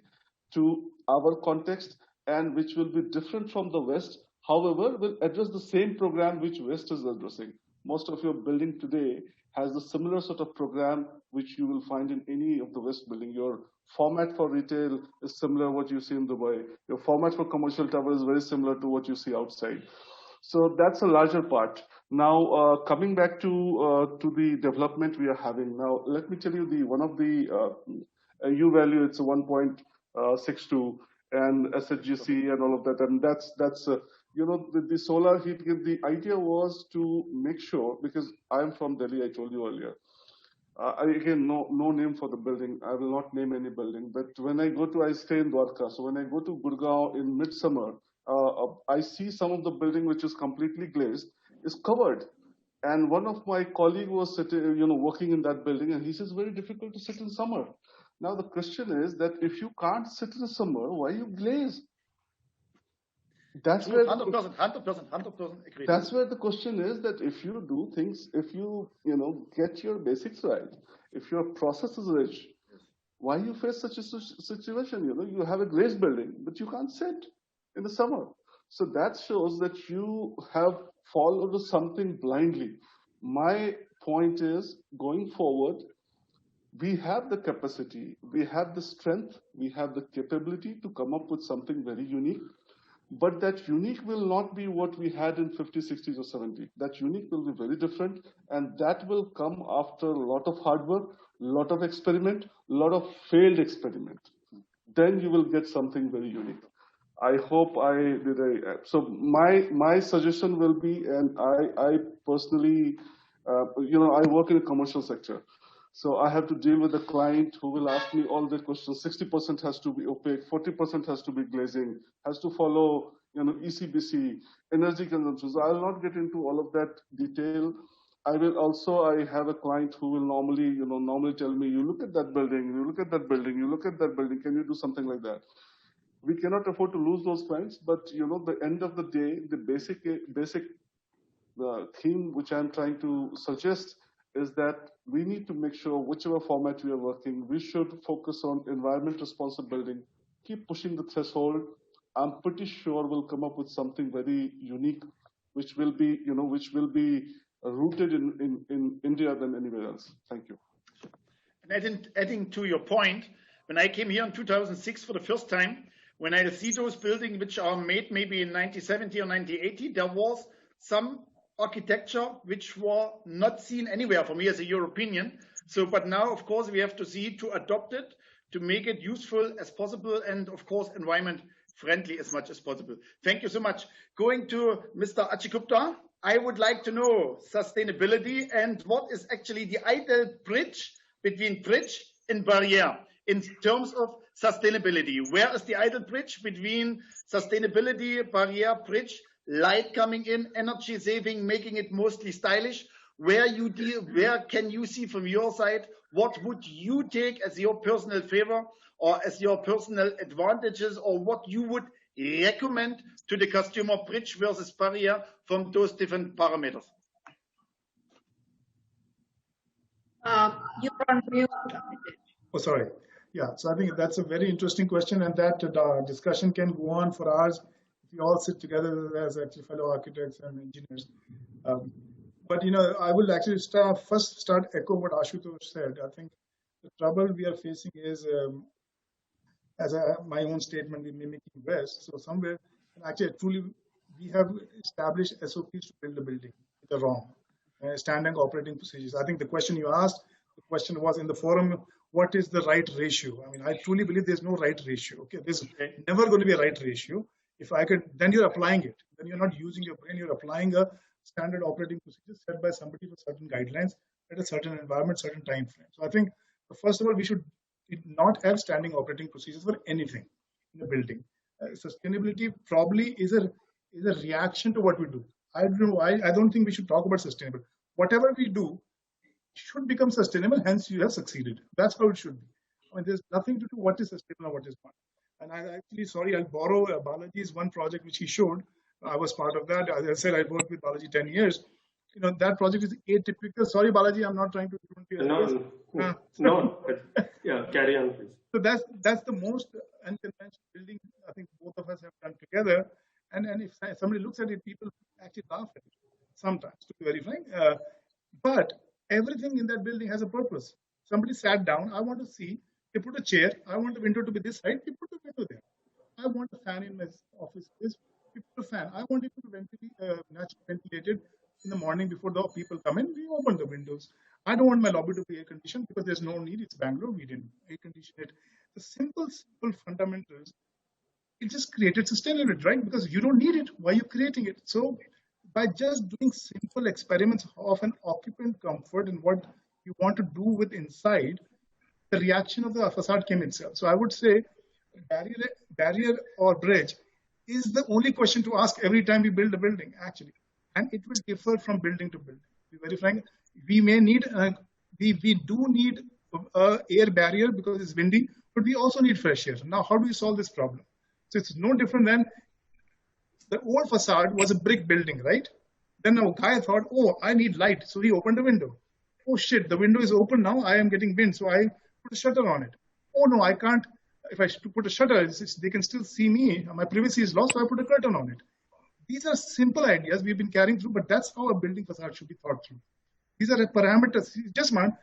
to our context and which will be different from the West. However, will address the same program which West is addressing. Most of your building today has a similar sort of program which you will find in any of the West building. Your format for retail is similar to what you see in Dubai. Your format for commercial tower is very similar to what you see outside. So that's a larger part. Now, coming back to the development we are having. Now, let me tell you one of the U value, it's a 1.62 and SHGC and all of that. And that's the solar heat, the idea was to make sure, because I'm from Delhi, I told you earlier. Again, no name for the building. I will not name any building. But when I stay in Dwarka. So when I go to Gurgaon in midsummer, I see some of the building which is completely glazed is covered. And one of my colleague was sitting, working in that building, and he says very difficult to sit in summer. Now the question is that if you can't sit in summer, why you glaze? That's where 100%. That's where the question is, that if you do things, if you get your basics right, if your process is rich, why you face such a situation? You have a glazed building, but you can't sit in the summer. So that shows that you have followed something blindly. My point is, going forward, we have the capacity, we have the strength, we have the capability to come up with something very unique. But that unique will not be what we had in 50s, 60s, or 70s. That unique will be very different, and that will come after a lot of hard work, a lot of experiment, a lot of failed experiment. Then you will get something very unique. I hope I did so my suggestion will be, and I personally, I work in the commercial sector. So I have to deal with a client who will ask me all the questions. 60% has to be opaque, 40% has to be glazing, has to follow, ECBC, energy consumption. So I'll not get into all of that detail. I have a client who will normally tell me, you look at that building, you look at that building, you look at that building, can you do something like that? We cannot afford to lose those clients, but the end of the day, the basic theme which I'm trying to suggest is that we need to make sure whichever format we are working, we should focus on environment responsive building, keep pushing the threshold. I'm pretty sure we'll come up with something very unique, which will be rooted in India than anywhere else. Thank you. And adding to your point, when I came here in 2006 for the first time, When I see those buildings which are made maybe in 1970 or 1980, there was some architecture which were not seen anywhere for me as a European. So, but now, of course, we have to see to adopt it, to make it useful as possible, and of course, environment friendly as much as possible. Thank you so much. Going to Mr. Ajay Gupta, I would like to know sustainability and what is actually the ideal bridge between bridge and barrier in terms of sustainability. Where is the ideal bridge between sustainability, barrier, bridge, light coming in, energy saving, making it mostly stylish? Where can you see from your side, what would you take as your personal favor or as your personal advantages, or what you would recommend to the customer, bridge versus barrier, from those different parameters? You're on mute. Oh, sorry. Yeah, so I think that's a very interesting question, and that discussion can go on for hours if we all sit together as actually fellow architects and engineers. But I will actually first start echo what Ashutosh said. I think the trouble we are facing is, my own statement, we're mimicking West. So somewhere, actually, truly, we have established SOPs to build a building. They're wrong. Standard operating procedures. I think the question you asked, the question was in the forum, what is the right ratio? I mean, I truly believe there's no right ratio. Okay, there's never going to be a right ratio. If I could, then you're applying it. Then you're not using your brain. You're applying a standard operating procedure set by somebody with certain guidelines at a certain environment, certain time frame. So I think, first of all, we should not have standing operating procedures for anything in a building. Sustainability probably is a reaction to what we do. I don't think we should talk about sustainable. Whatever we do should become sustainable, hence you have succeeded. That's how it should be. I mean, there's nothing to do what is sustainable or what is not. And I actually, sorry, I'll borrow Balaji's one project which he showed. I was part of that. As I said, I worked with Balaji 10 years. That project is atypical. Sorry, Balaji, I'm not trying to. No. Yeah, carry on, please. So that's the most unconventional building I think both of us have done together. And if somebody looks at it, people actually laugh at it sometimes, to be very frank. But everything in that building has a purpose. Somebody sat down. I want to see. They put a chair. I want the window to be this height. They put a window there. I want a fan in my office. We put a fan. I want it to be naturally ventilated in the morning before the people come in. We open the windows. I don't want my lobby to be air conditioned because there's no need. It's Bangalore. We didn't air condition it. The simple fundamentals. It just created sustainability, right? Because you don't need it. Why are you creating it? So by just doing simple experiments of an occupant comfort and what you want to do with inside, the reaction of the facade came itself. So I would say barrier or bridge is the only question to ask every time we build a building, actually. And it will differ from building to building. To be very frank, we may need, we do need an air barrier because it's windy, but we also need fresh air. Now, how do we solve this problem? So it's no different than the old facade was a brick building, right? Then a guy thought, oh, I need light. So he opened a window. Oh shit, the window is open now. I am getting wind. So I put a shutter on it. Oh no, I can't. If I put a shutter, they can still see me. My privacy is lost, so I put a curtain on it. These are simple ideas we've been carrying through, but that's how a building facade should be thought through. These are the parameters. Just man,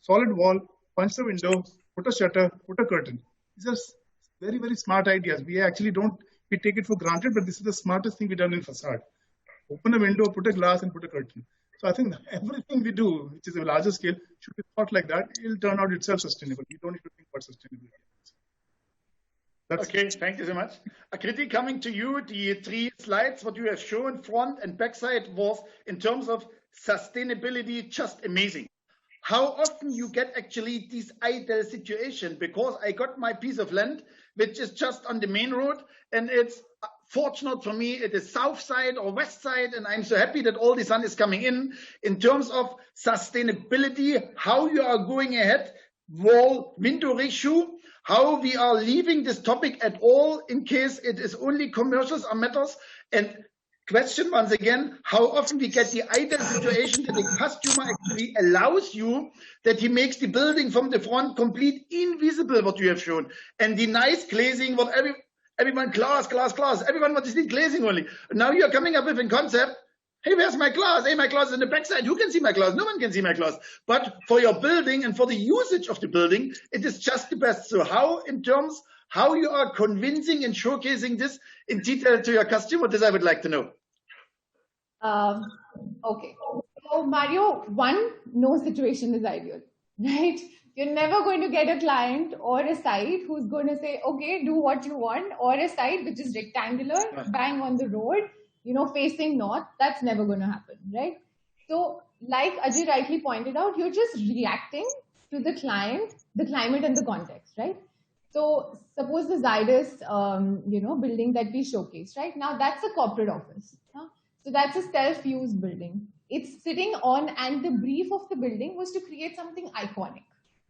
solid wall, punch the window, put a shutter, put a curtain. These are very, very smart ideas. We actually we take it for granted, but this is the smartest thing we've done in facade. Open a window, put a glass, and put a curtain. So I think everything we do, which is a larger scale, should be thought like that. It'll turn out itself sustainable. You don't need to think about sustainability. Okay, thank you so much. Akriti, coming to you, the 3 slides, what you have shown, front and backside, was in terms of sustainability, just amazing. How often you get actually this ideal situation? Because I got my piece of land, which is just on the main road, and it's fortunate for me, it is south side or west side, and I'm so happy that all the sun is coming in. In terms of sustainability, how you are going ahead, wall window ratio, how we are leaving this topic at all in case it is only commercials or matters. And question once again, how often we get the ideal situation that the customer actually allows you that he makes the building from the front complete invisible, what you have shown, and the nice glazing, what everyone glass, everyone wants to see glazing only. Now you're coming up with a concept. Hey, where's my glass? Hey, my glass is in the backside. Who can see my glass? No one can see my glass. But for your building and for the usage of the building, it is just the best. So how, in terms, How you are convincing and showcasing this in detail to your customer, this I would like to know. Okay. So Mario, no situation is ideal, right? You're never going to get a client or a site who's going to say, okay, do what you want, or a site which is rectangular, bang on the road, facing north. That's never going to happen, right? So like Ajay rightly pointed out, you're just reacting to the client, the climate and the context, right? So suppose the Zydus, building that we showcased, right? Now that's a corporate office. Huh? So that's a self-use building. It's sitting on, and the brief of the building was to create something iconic,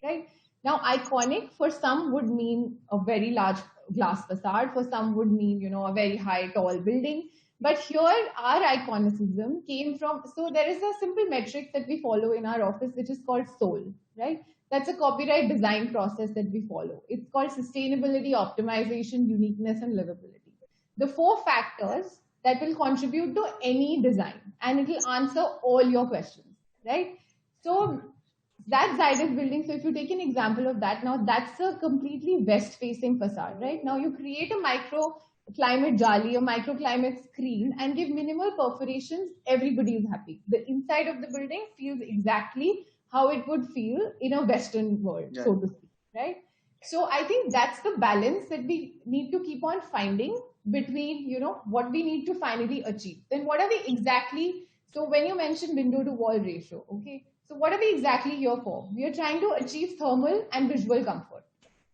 right? Now, iconic for some would mean a very large glass facade. For some would mean, a very high, tall building. But here, our iconicism came from, so there is a simple metric that we follow in our office, which is called SOUL, right? That's a copyright design process that we follow. It's called sustainability, optimization, uniqueness, and livability. The 4 factors that will contribute to any design, and it will answer all your questions, right? So that Zydus building, so if you take an example of that, now that's a completely west-facing facade, right? Now you create a microclimate jali, a microclimate screen, and give minimal perforations, everybody is happy. The inside of the building feels exactly how it would feel in a Western world, so to speak, right? So I think that's the balance that we need to keep on finding between, what we need to finally achieve. Then what are we exactly, so when you mentioned window to wall ratio, okay, so what are we exactly here for? We are trying to achieve thermal and visual comfort.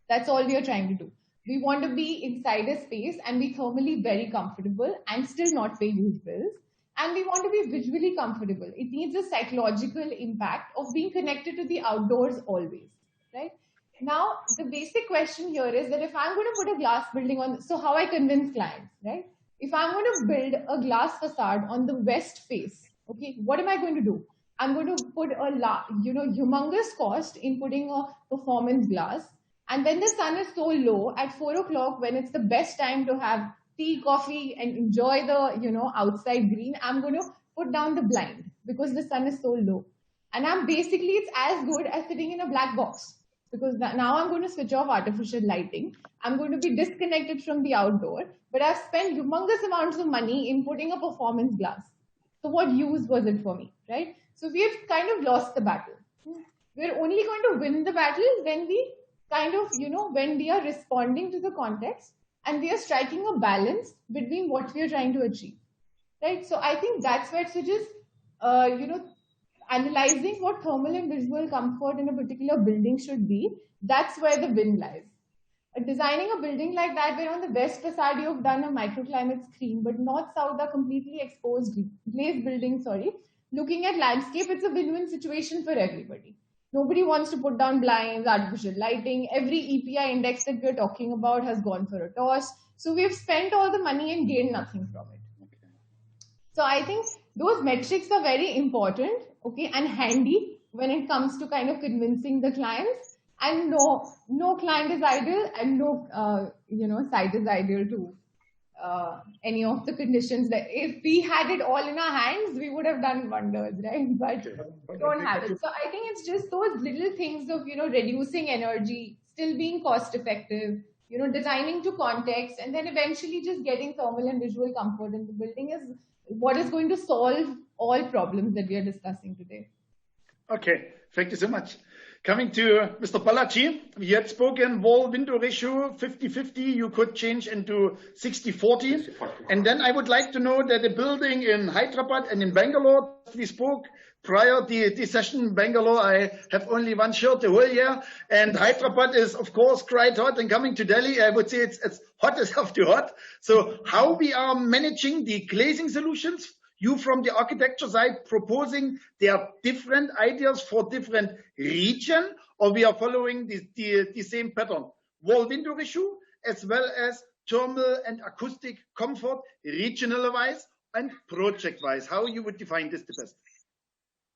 That's all we are trying to do. We want to be inside a space and be thermally very comfortable and still not pay huge bills. And we want to be visually comfortable. It needs a psychological impact of being connected to the outdoors always, right? Now, the basic question here is that if I'm going to put a glass building on, so how I convince clients, right? If I'm going to build a glass facade on the west face, okay, what am I going to do? I'm going to put a humongous cost in putting a performance glass. And then the sun is so low at 4 o'clock when it's the best time to have tea, coffee, and enjoy the, outside green. I'm going to put down the blind because the sun is so low. And it's as good as sitting in a black box, because now I'm going to switch off artificial lighting. I'm going to be disconnected from the outdoor, but I've spent humongous amounts of money in putting a performance glass. So what use was it for me, right? So we have kind of lost the battle. We're only going to win the battle when we when we are responding to the context and we are striking a balance between what we are trying to achieve, right? So I think that's where it's just, analyzing what thermal and visual comfort in a particular building should be. That's where the win lies. Designing a building like that, where on the west facade you've done a microclimate screen, but north-south are completely exposed glazed buildings, looking at landscape, it's a win-win situation for everybody. Nobody wants to put down blinds, artificial lighting. Every EPI index that we're talking about has gone for a toss. So we've spent all the money and gained nothing from it. Okay. So I think those metrics are very important, okay, and handy when it comes to kind of convincing the clients. And no client is ideal, and no site is ideal to any of the conditions. That if we had it all in our hands, we would have done wonders, right? But we don't have it. So I think it's just those little things of reducing energy, still being cost effective, designing to context, and then eventually just getting thermal and visual comfort in the building is what is going to solve all problems that we are discussing today. Okay, thank you so much. Coming to Mr. Balaji, we had spoken wall-window ratio 50-50, you could change into 60-40. And then I would like to know that the building in Hyderabad and in Bangalore, we spoke prior to the session in Bangalore, I have only one shirt the whole year. And Hyderabad is, of course, quite hot. And coming to Delhi, I would say it's hot as hell to hot. So how we are managing the glazing solutions? You from the architecture side proposing there are different ideas for different region, or we are following the same pattern? Wall window ratio as well as thermal and acoustic comfort, regional wise and project wise. How you would define this the best?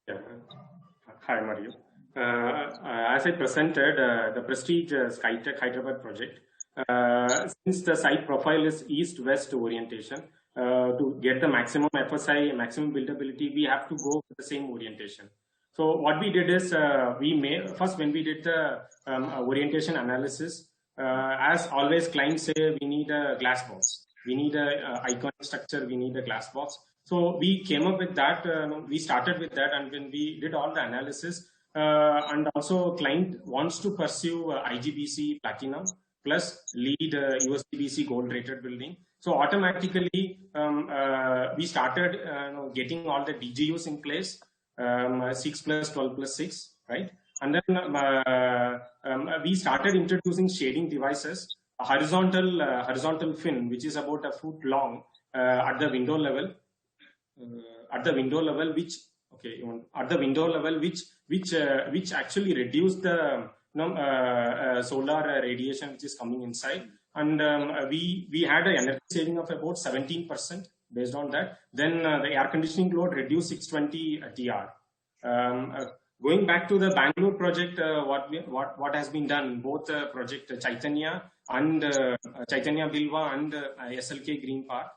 Yeah. Hi, Mario. As I presented, the Prestige Skytech Hyderabad project, since the site profile is east-west orientation, to get the maximum FSI, maximum buildability, we have to go with the same orientation. So what we did is, when we did the orientation analysis, as always, clients say we need a glass box, we need a iconic structure, we need a glass box. So we came up with that. We started with that, and when we did all the analysis, and also client wants to pursue IGBC platinum plus lead USBC gold rated building. So automatically we started getting all the DGUs in place, 6 plus 12 plus 6, right? And then we started introducing shading devices, a horizontal fin, which is about a foot long at the window level, which actually reduce the solar radiation which is coming inside. And we had an energy saving of about 17% based on that. Then the air conditioning load reduced 620 TR. Going back to the Bangalore project, what has been done, both project Chaitanya and Chaitanya Bilva and SLK Green Park.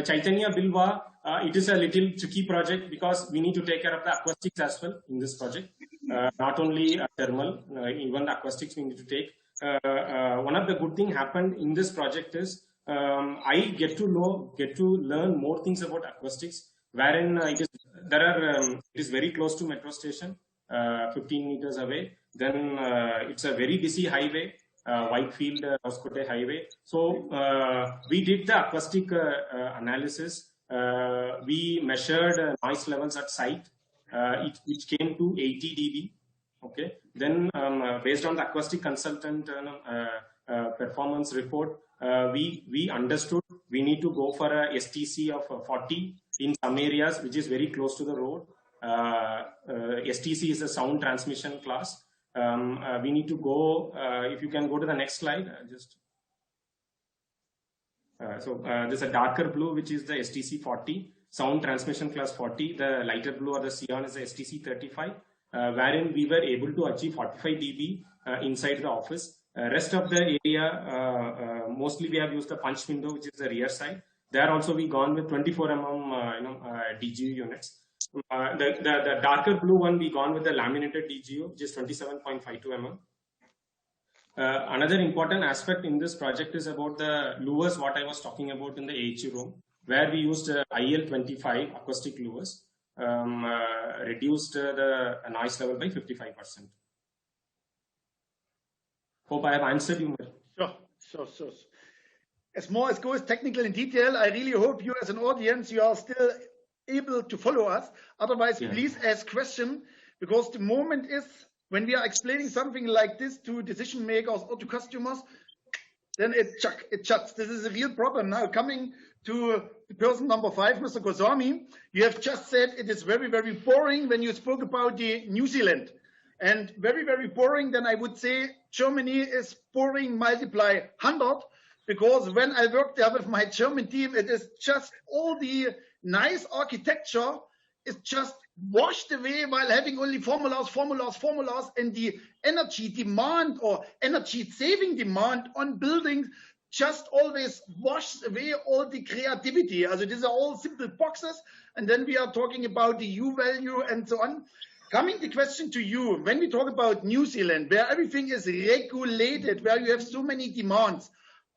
Chaitanya Bilva, it is a little tricky project because we need to take care of the acoustics as well in this project. Not only thermal, even the acoustics we need to take. One of the good things happened in this project is I get to learn more things about acoustics, wherein it is very close to metro station, 15 meters away. Then it's a very busy highway, Whitefield Hoskote highway. So we did the acoustic analysis. We measured noise levels at site, which came to 80 dB. Okay. Then based on the acoustic consultant performance report, we understood we need to go for a STC of 40 in some areas, which is very close to the road. STC is a sound transmission class. We need to go, if you can go to the next slide, there's a darker blue, which is the STC 40, sound transmission class 40. The lighter blue or the cyan is the STC 35, wherein we were able to achieve 45 dB inside the office. Rest of the area, mostly we have used the punch window, which is the rear side. There also we gone with 24 mm DGU units. The darker blue one, we gone with the laminated DGU, which is 27.52 mm. Another important aspect in this project is about the louvers, what I was talking about in the AHU room, where we used IL25 acoustic louvers, reduced the noise level by 55%. Hope I have answered you. Sure. As more as goes technical in detail, I really hope you as an audience, you are still able to follow us. Otherwise, please ask questions, because the moment is when we are explaining something like this to decision makers or to customers, then it shuts. This is a real problem. Now coming to the person number 5, Mr. Goswami, you have just said it is very, very boring when you spoke about the New Zealand. And very, very boring, then I would say Germany is boring multiply 100, because when I worked there with my German team, it is just all the nice architecture is just washed away while having only formulas, and the energy demand or energy saving demand on buildings just always washes away all the creativity. Also, these are all simple boxes, and then we are talking about the U value and so on. Coming the question to you, when we talk about New Zealand, where everything is regulated, where you have so many demands,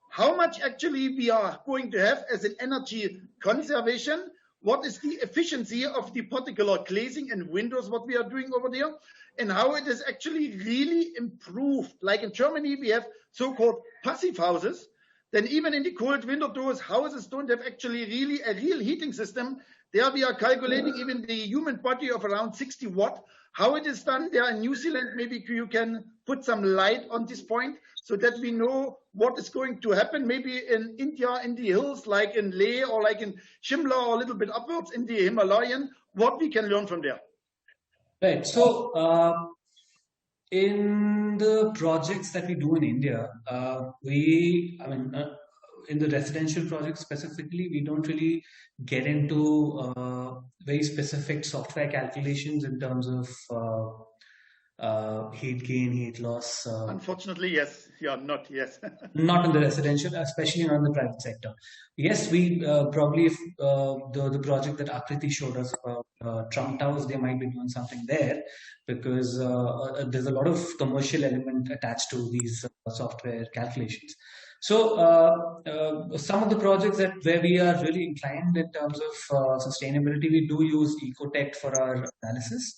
how much actually we are going to have as an energy conservation? What is the efficiency of the particular glazing and windows, what we are doing over there, and how it is actually really improved? Like in Germany, we have so-called passive houses. Then even in the cold winter doors, houses don't have actually really a real heating system. There we are calculating even the human body of around 60 watt. How it is done there in New Zealand, maybe you can put some light on this point so that we know what is going to happen maybe in India, in the hills, like in Leh or like in Shimla or a little bit upwards in the Himalayan, what we can learn from there. Right. So in the projects that we do in India, in the residential projects specifically, we don't really get into very specific software calculations in terms of heat gain, heat loss. Unfortunately, yes. Yeah, not yes. Not in the residential, especially not in the private sector. Yes, we probably, if the project that Akriti showed us about Trump Towers, they might be doing something there, because there's a lot of commercial element attached to these software calculations. So some of the projects where we are really inclined in terms of sustainability, we do use ecotech for our analysis.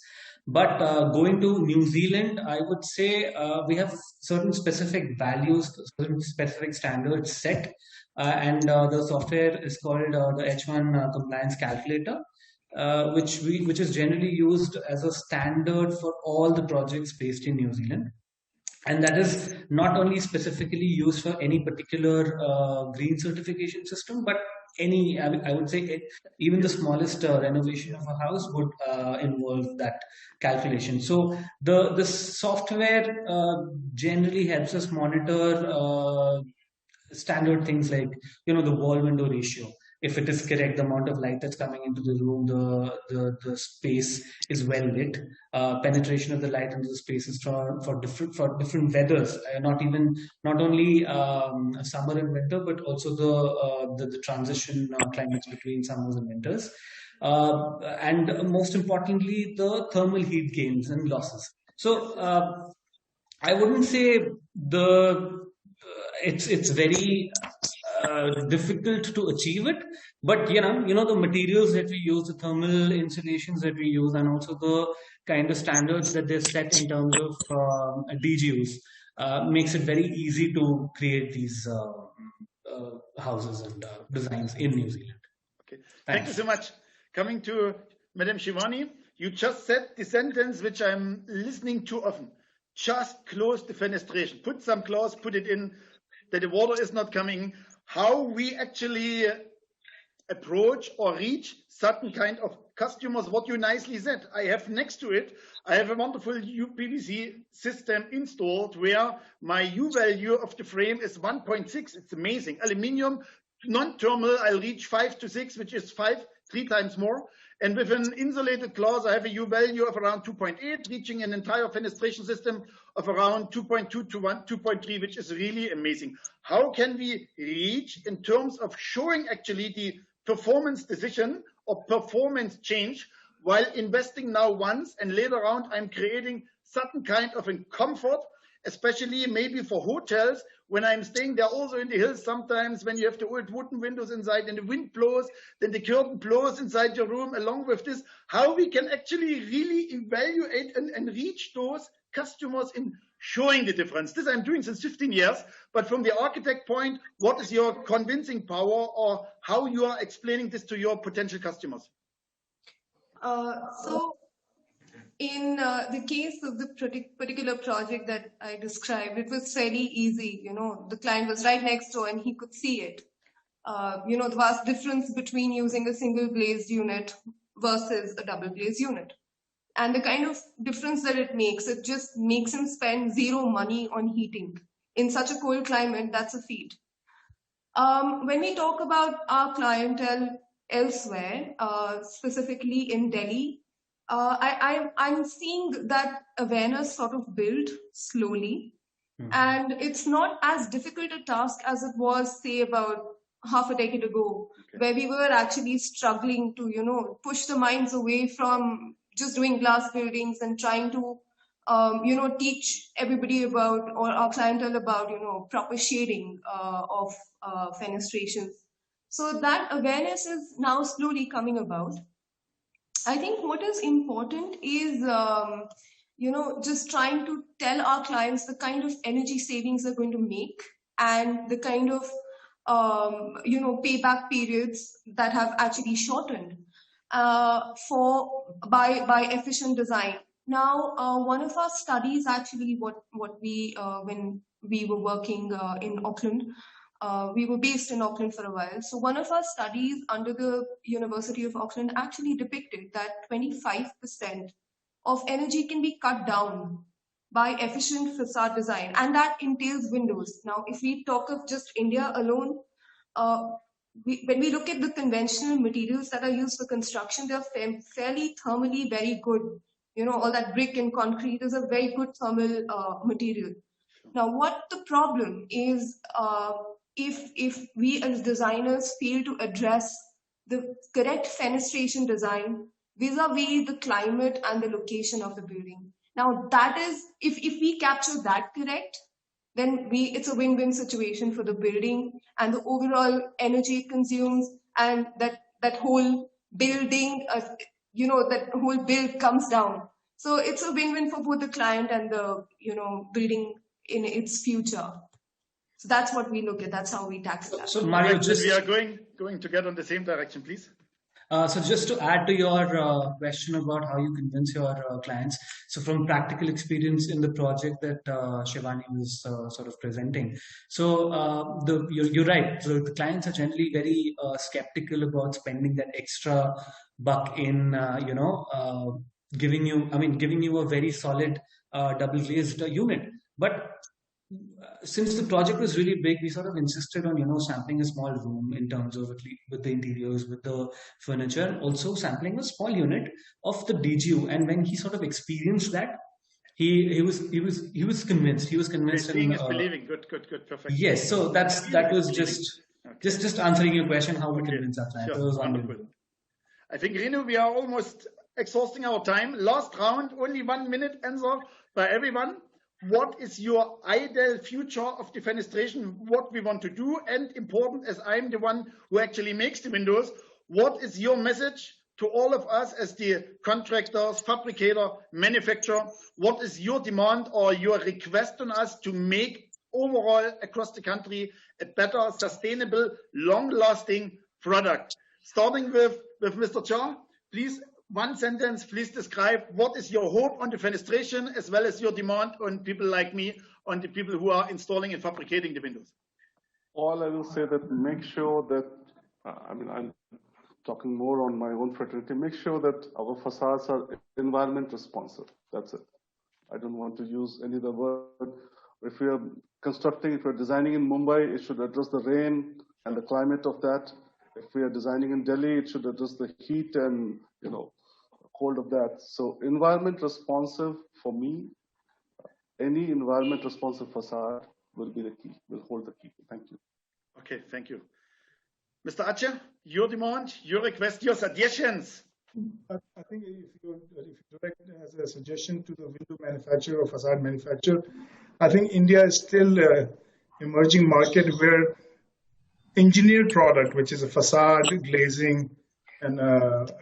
But going to New Zealand, I would say we have certain specific values, certain specific standards set, and the software is called the H1 compliance calculator, which is generally used as a standard for all the projects based in New Zealand. And that is not only specifically used for any particular green certification system, but any, I would say, even the smallest renovation of a house would involve that calculation. So the software generally helps us monitor standard things like, the wall window ratio. If it is correct, the amount of light that's coming into the room, the space is well lit. Penetration of the light into the space is for different weathers. Not only summer and winter, but also the transition climates between summers and winters. And most importantly, the thermal heat gains and losses. So I wouldn't say it's very difficult to achieve it, but the materials that we use, the thermal insulations that we use, and also the kind of standards that they're set in terms of DGUs makes it very easy to create these houses and designs in New Zealand. Okay, thank you so much. Coming to Madam Shivani, you just said the sentence which I'm listening to often: just close the fenestration, put some clause, put it in that the water is not coming. How we actually approach or reach certain kind of customers, what you nicely said. I have next to it, I have a wonderful UPVC system installed where my U value of the frame is 1.6. It's amazing. Aluminium, non-thermal, I'll reach 5 to 6, which is 3 times more. And with an insulated clause, I have a U value of around 2.8, reaching an entire fenestration system of around 2.2 to 2.3, which is really amazing. How can we reach in terms of showing actually the performance decision or performance change while investing now once and later on I'm creating certain kind of a comfort, especially maybe for hotels when I'm staying there also in the hills. Sometimes when you have the old wooden windows inside and the wind blows, then the curtain blows inside your room. Along with this, how we can actually really evaluate and reach those customers in showing the difference. This I'm doing since 15 years, but from the architect point, what is your convincing power or how you are explaining this to your potential customers? So in the case of the particular project that I described, it was fairly easy. The client was right next door and he could see it. The vast difference between using a single glazed unit versus a double glazed unit. And the kind of difference that it just makes him spend zero money on heating. In such a cold climate, that's a feat. When we talk about our clientele elsewhere, specifically in Delhi, I'm seeing that awareness sort of build slowly. And it's not as difficult a task as it was, say, about half a decade ago, where we were actually struggling to, push the minds away from just doing glass buildings and trying to, teach everybody about, or our clientele about, proper shading of fenestrations. So that awareness is now slowly coming about. I think what is important is, just trying to tell our clients the kind of energy savings they're going to make and the kind of, payback periods that have actually shortened by efficient design. Now, one of our studies actually, what we when we were working in Auckland, we were based in Auckland for a while. So one of our studies under the University of Auckland actually depicted that 25% of energy can be cut down by efficient facade design, and that entails windows. Now, if we talk of just India alone, when we look at the conventional materials that are used for construction, they're fairly thermally very good. all that brick and concrete is a very good thermal material. Now, what the problem is, if we as designers fail to address the correct fenestration design vis-a-vis the climate and the location of the building. Now, that is, if we capture that correct, then it's a win-win situation for the building and the overall energy it consumes, and that whole building, that whole build comes down. So it's a win-win for both the client and the building in its future. So that's what we look at. That's how we tackle that. So Mario, we are going to get on the same direction, please. So just to add to your question about how you convince your clients, so from practical experience in the project that Shivani was sort of presenting, so you're right. So the clients are generally very skeptical about spending that extra buck in, giving you a very solid double glazed unit. But since the project was really big, we sort of insisted on, sampling a small room in terms of with the interiors, with the furniture, and also sampling a small unit of the DGU. And when he sort of experienced that, he was convinced. He was convinced. Seeing is believing. Good, perfect. Yes. So that was just answering your question, how we convince our clients. Sure. Wonderful. I think, Renu, we are almost exhausting our time. Last round, only 1 minute answer by everyone. What is your ideal future of the fenestration? What we want to do, and important, as I'm the one who actually makes the windows, what is your message to all of us as the contractors, fabricator, manufacturer? What is your demand or your request on us to make overall across the country a better, sustainable, long-lasting product? Starting with Mr. Cha, please. One sentence, please describe what is your hope on the fenestration as well as your demand on people like me, on the people who are installing and fabricating the windows. All I will say that make sure that, I'm talking more on my own fraternity, make sure that our facades are environment responsive. That's it. I don't want to use any other word. If we are constructing, if we're designing in Mumbai, it should address the rain and the climate of that. If we are designing in Delhi, it should address the heat and, cold of that. So environment responsive for me, any environment responsive facade will be the key, will hold the key. Thank you. Okay, thank you. Mr. Ajay, your demand, your request, your suggestions. I think if you direct as a suggestion to the window manufacturer or facade manufacturer, I think India is still an emerging market where engineered product, which is a facade, glazing, and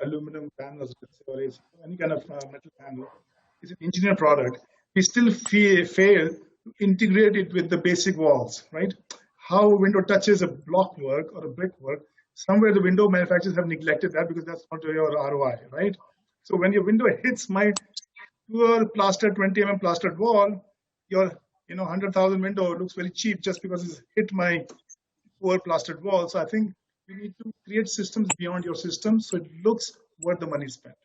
aluminum panels, or any kind of metal panel, is an engineered product. We still fail to integrate it with the basic walls, right? How a window touches a block work or a brickwork, somewhere the window manufacturers have neglected that because that's not your ROI, right? So when your window hits my poor plastered 20 mm plastered wall, your 100,000 window looks very cheap just because it's hit my poor plastered wall. So I think we need to create systems beyond your system so it looks worth the money spent.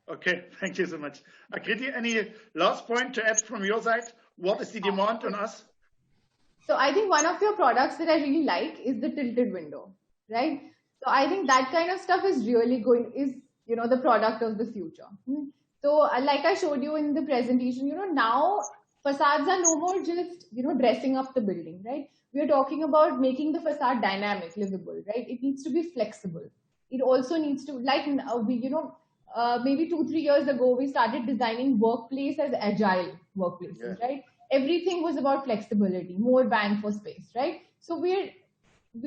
Okay, thank you so much. Akriti, any last point to add from your side? What is the demand on us? So I think one of your products that I really like is the tilted window, right? So I think that kind of stuff is really the product of the future. So like I showed you in the presentation, now facades are no more just, dressing up the building, right? We are talking about making the facade dynamic, livable, right? It needs to be flexible. It also needs to, maybe 2-3 years ago, we started designing workplace as agile workplaces, right? Everything was about flexibility, more bang for space, right? So we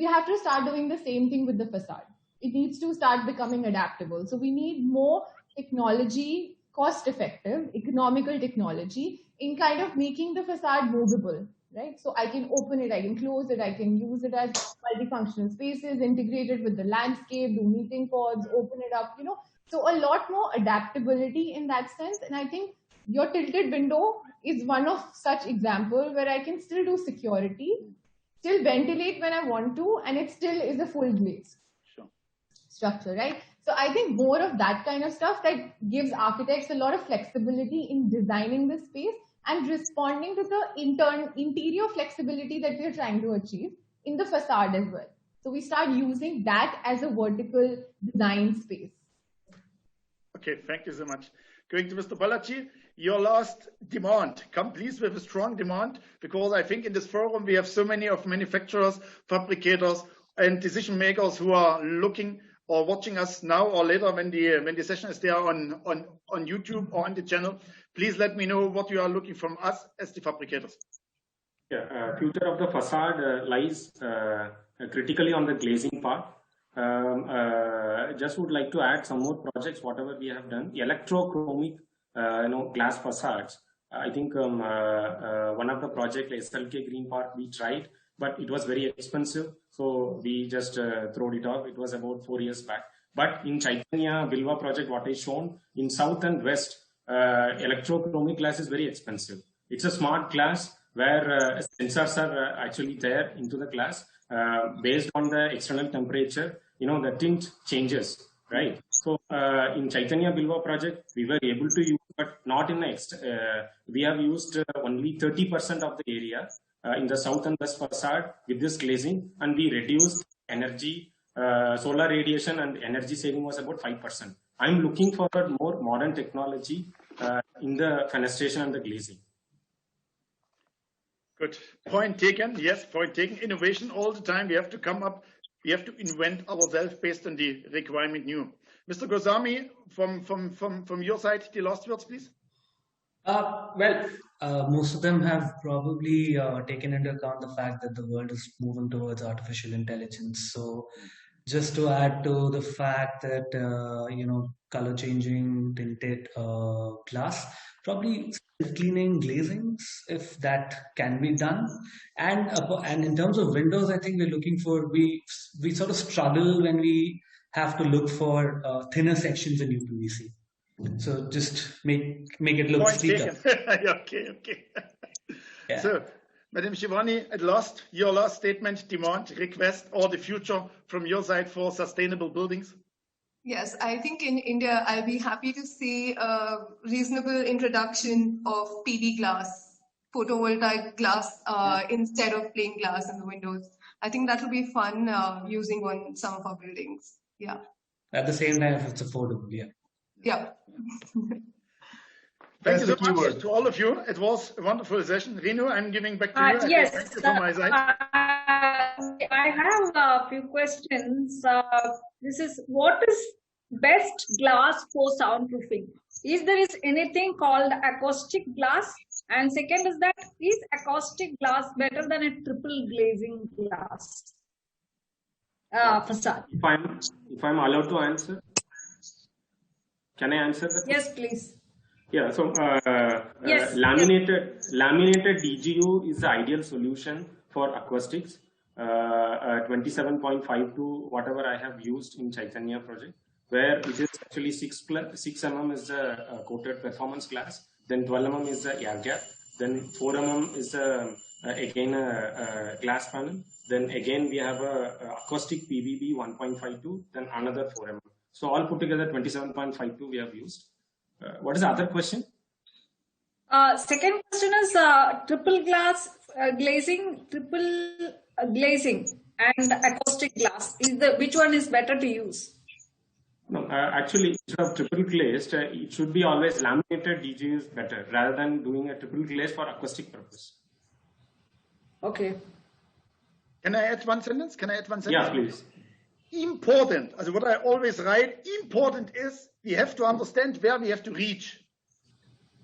have to start doing the same thing with the facade. It needs to start becoming adaptable. So we need more technology, cost-effective, economical technology in kind of making the facade movable, right? So I can open it, I can close it, I can use it as multifunctional spaces, integrate it with the landscape, do meeting pods, open it up, So a lot more adaptability in that sense. And I think your tilted window is one of such example where I can still do security, still ventilate when I want to, and it still is a full glazed structure, right? So I think more of that kind of stuff that gives architects a lot of flexibility in designing the space and responding to the interior flexibility that we're trying to achieve in the facade as well. So we start using that as a vertical design space. Okay, thank you so much. Going to Mr. Balaji, your last demand. Come please with a strong demand, because I think in this forum we have so many of manufacturers, fabricators, and decision makers who are looking or watching us now or later when the session is there on YouTube or on the channel. Please let me know what you are looking from us as the fabricators. Yeah, future of the facade lies critically on the glazing part. Just would like to add some more projects, whatever we have done. Electrochromic, glass facades. I think one of the project, SLK Green Park, we tried, but it was very expensive, so we just throwed it off. It was about 4 years back. But in Chaitanya Bilva project, what is shown in south and west, electrochromic glass is very expensive. It's a smart glass where sensors are actually there into the glass. Based on the external temperature, the tint changes, right? So in Chaitanya Bilva project, we were able to use, but not in the we have used only 30% of the area in the south and west facade with this glazing, and we reduced energy, solar radiation, and energy saving was about 5%. I'm looking for more modern technology in the fenestration and the glazing. Good. Point taken. Yes, point taken. Innovation all the time. We have to come up. We have to invent ourselves based on the requirement new. Mr. Goswami, from your side, the last words, please. Most of them have probably taken into account the fact that the world is moving towards artificial intelligence. So just to add to the fact that, color changing tinted glass, probably cleaning glazings, if that can be done. And in terms of windows, I think we're looking for, we sort of struggle when we have to look for thinner sections in UPVC. So just make it look sleeker. Okay. Yeah. So, Madam Shivani, at last, your last statement, demand, request, or the future from your side for sustainable buildings? Yes, I think in India, I'll be happy to see a reasonable introduction of PV glass, photovoltaic glass, instead of plain glass in the windows. I think that will be fun using on some of our buildings. Yeah. At the same time, if it's affordable, yeah. Yeah. Thank you so much to all of you. It was a wonderful session. Renu, I'm giving back to you. Yes, thank you from my side. I have a few questions. This is, what is best glass for soundproofing? Is there anything called acoustic glass? And second is that, is acoustic glass better than a triple glazing glass facade? If I'm allowed to answer, can I answer that? Yes, please. Yeah, so yes, laminated DGU is the ideal solution for acoustics. 27.52, whatever I have used in Chaitanya project, where it is actually 6 mm is the coated performance glass, then 12 mm is the air gap, then 4 mm is again a glass panel, then again we have a acoustic PVB 1.52, then another 4 mm. So all put together 27.52 we have used. What is the other question? Second question is triple glass glazing, triple glazing and acoustic glass. Which one is better to use? No, actually, instead of triple glazed, it should be always laminated DG is better rather than doing a triple glaze for acoustic purpose. Okay. Can I add one sentence? Yeah, please. Important, as what I always write, important is we have to understand where we have to reach.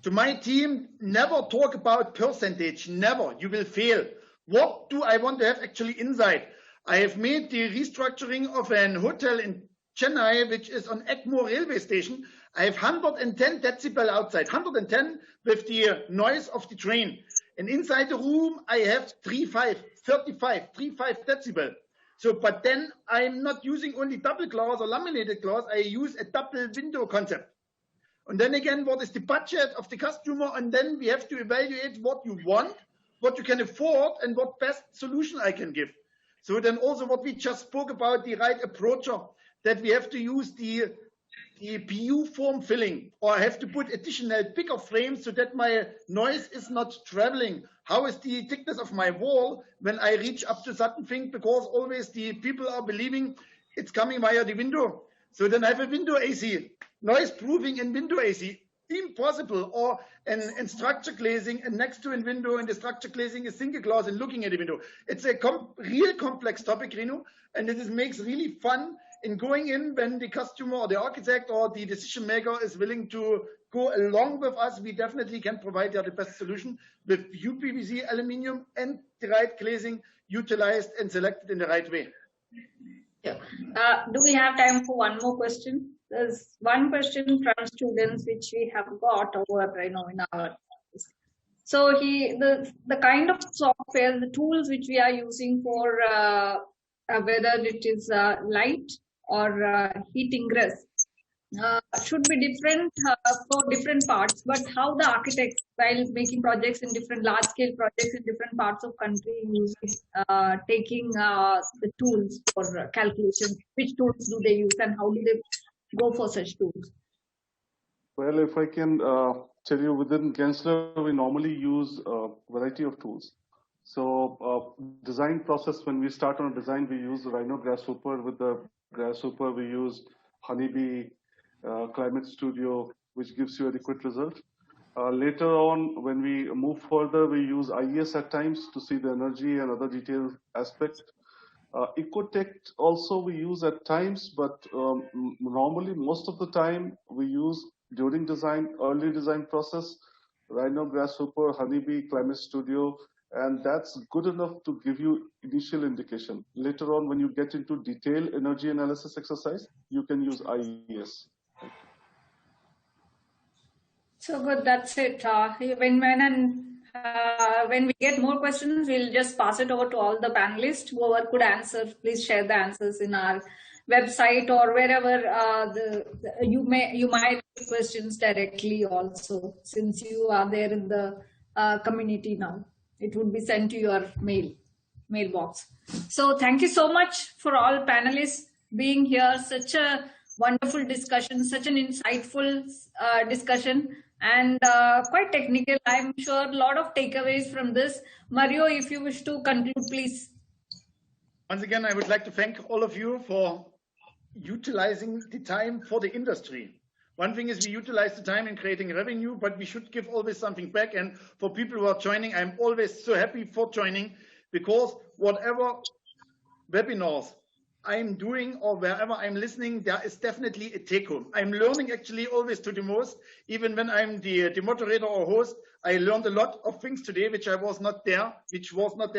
To my team, never talk about percentage, never, you will fail. What do I want to have actually inside? I have made the restructuring of an hotel in Chennai, which is on Egmore railway station. I have 110 decibel outside, 110 with the noise of the train. And inside the room, I have 35 decibel. So, but then I'm not using only double glass or laminated glass, I use a double window concept. And then again, what is the budget of the customer? And then we have to evaluate what you want, what you can afford, and what best solution I can give. So then also what we just spoke about, the right approacher, that we have to use the PU form filling, or I have to put additional bigger frames so that my noise is not traveling. How is the thickness of my wall when I reach up to certain thing? Because always the people are believing it's coming via the window. So then I have a window AC, noise proofing and window AC, impossible. Or and structure glazing, and next to a window, and the structure glazing is single glass and looking at the window. It's a real complex topic, Renu, and it makes really fun in going in when the customer or the architect or the decision maker is willing to go along with us. We definitely can provide the best solution with UPVC aluminum and the right glazing utilized and selected in the right way. Yeah. Do we have time for one more question? There's one question from students which we have got over, in our. So the kind of software, the tools which we are using for whether it is light or heat ingress should be different for different parts. But how the architects, while making projects in different large-scale projects in different parts of country, taking the tools for calculation, which tools do they use and how do they go for such tools? Well, if I can tell you, within Gensler, we normally use a variety of tools. So design process, when we start on a design, we use Rhino Grasshopper. With the Grasshopper, we use Honeybee, Climate Studio, which gives you adequate result. Later on, when we move further, we use IES at times to see the energy and other detailed aspects. Ecotech also we use at times, but normally most of the time we use during design, early design process, Rhino Grasshopper, Honeybee, Climate Studio, and that's good enough to give you initial indication. Later on, when you get into detailed energy analysis exercise, you can use IES. So good, that's it. When we get more questions, we'll just pass it over to all the panelists. Whoever could answer, please share the answers in our website or wherever you might get questions directly also, since you are there in the community now. It would be sent to your mailbox. So thank you so much for all panelists being here. Such a wonderful discussion, such an insightful discussion, and quite technical. I'm sure a lot of takeaways from this. Mario, if you wish to conclude, please. Once again, I would like to thank all of you for utilizing the time for the industry. One thing is we utilize the time in creating revenue, but we should give always something back. And for people who are joining, I'm always so happy for joining, because whatever webinars I'm doing or wherever I'm listening, there is definitely a take home. I'm learning actually always to the most. Even when I'm the moderator or host, I learned a lot of things today, which was not there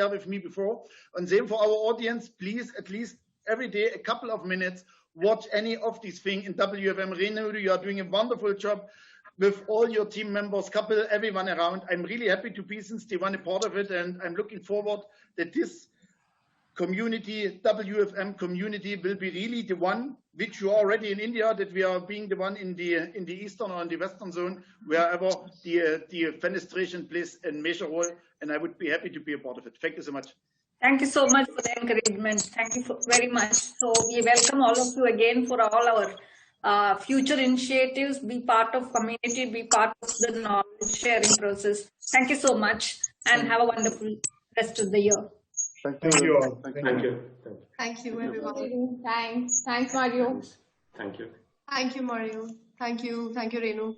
with me before. And same for our audience, please, at least every day, a couple of minutes, watch any of these things in WFM. Renu, you are doing a wonderful job with all your team members, Kapur, everyone around. I'm really happy to be since day one a part of it, and I'm looking forward that this community, WFM community, will be really the one which you are already in India, that we are being the one in the eastern or in the western zone, wherever the fenestration plays a major role, and I would be happy to be a part of it. Thank you so much. Thank you so much for the encouragement. Thank you very much. So we welcome all of you again for all our future initiatives. Be part of community, be part of the knowledge sharing process. Thank you so much, and have a wonderful rest of the year. Thank you all. Thank you. Thank you, everyone. Thanks, Mario. Thank you. Thank you, Mario. Thank you, Renu.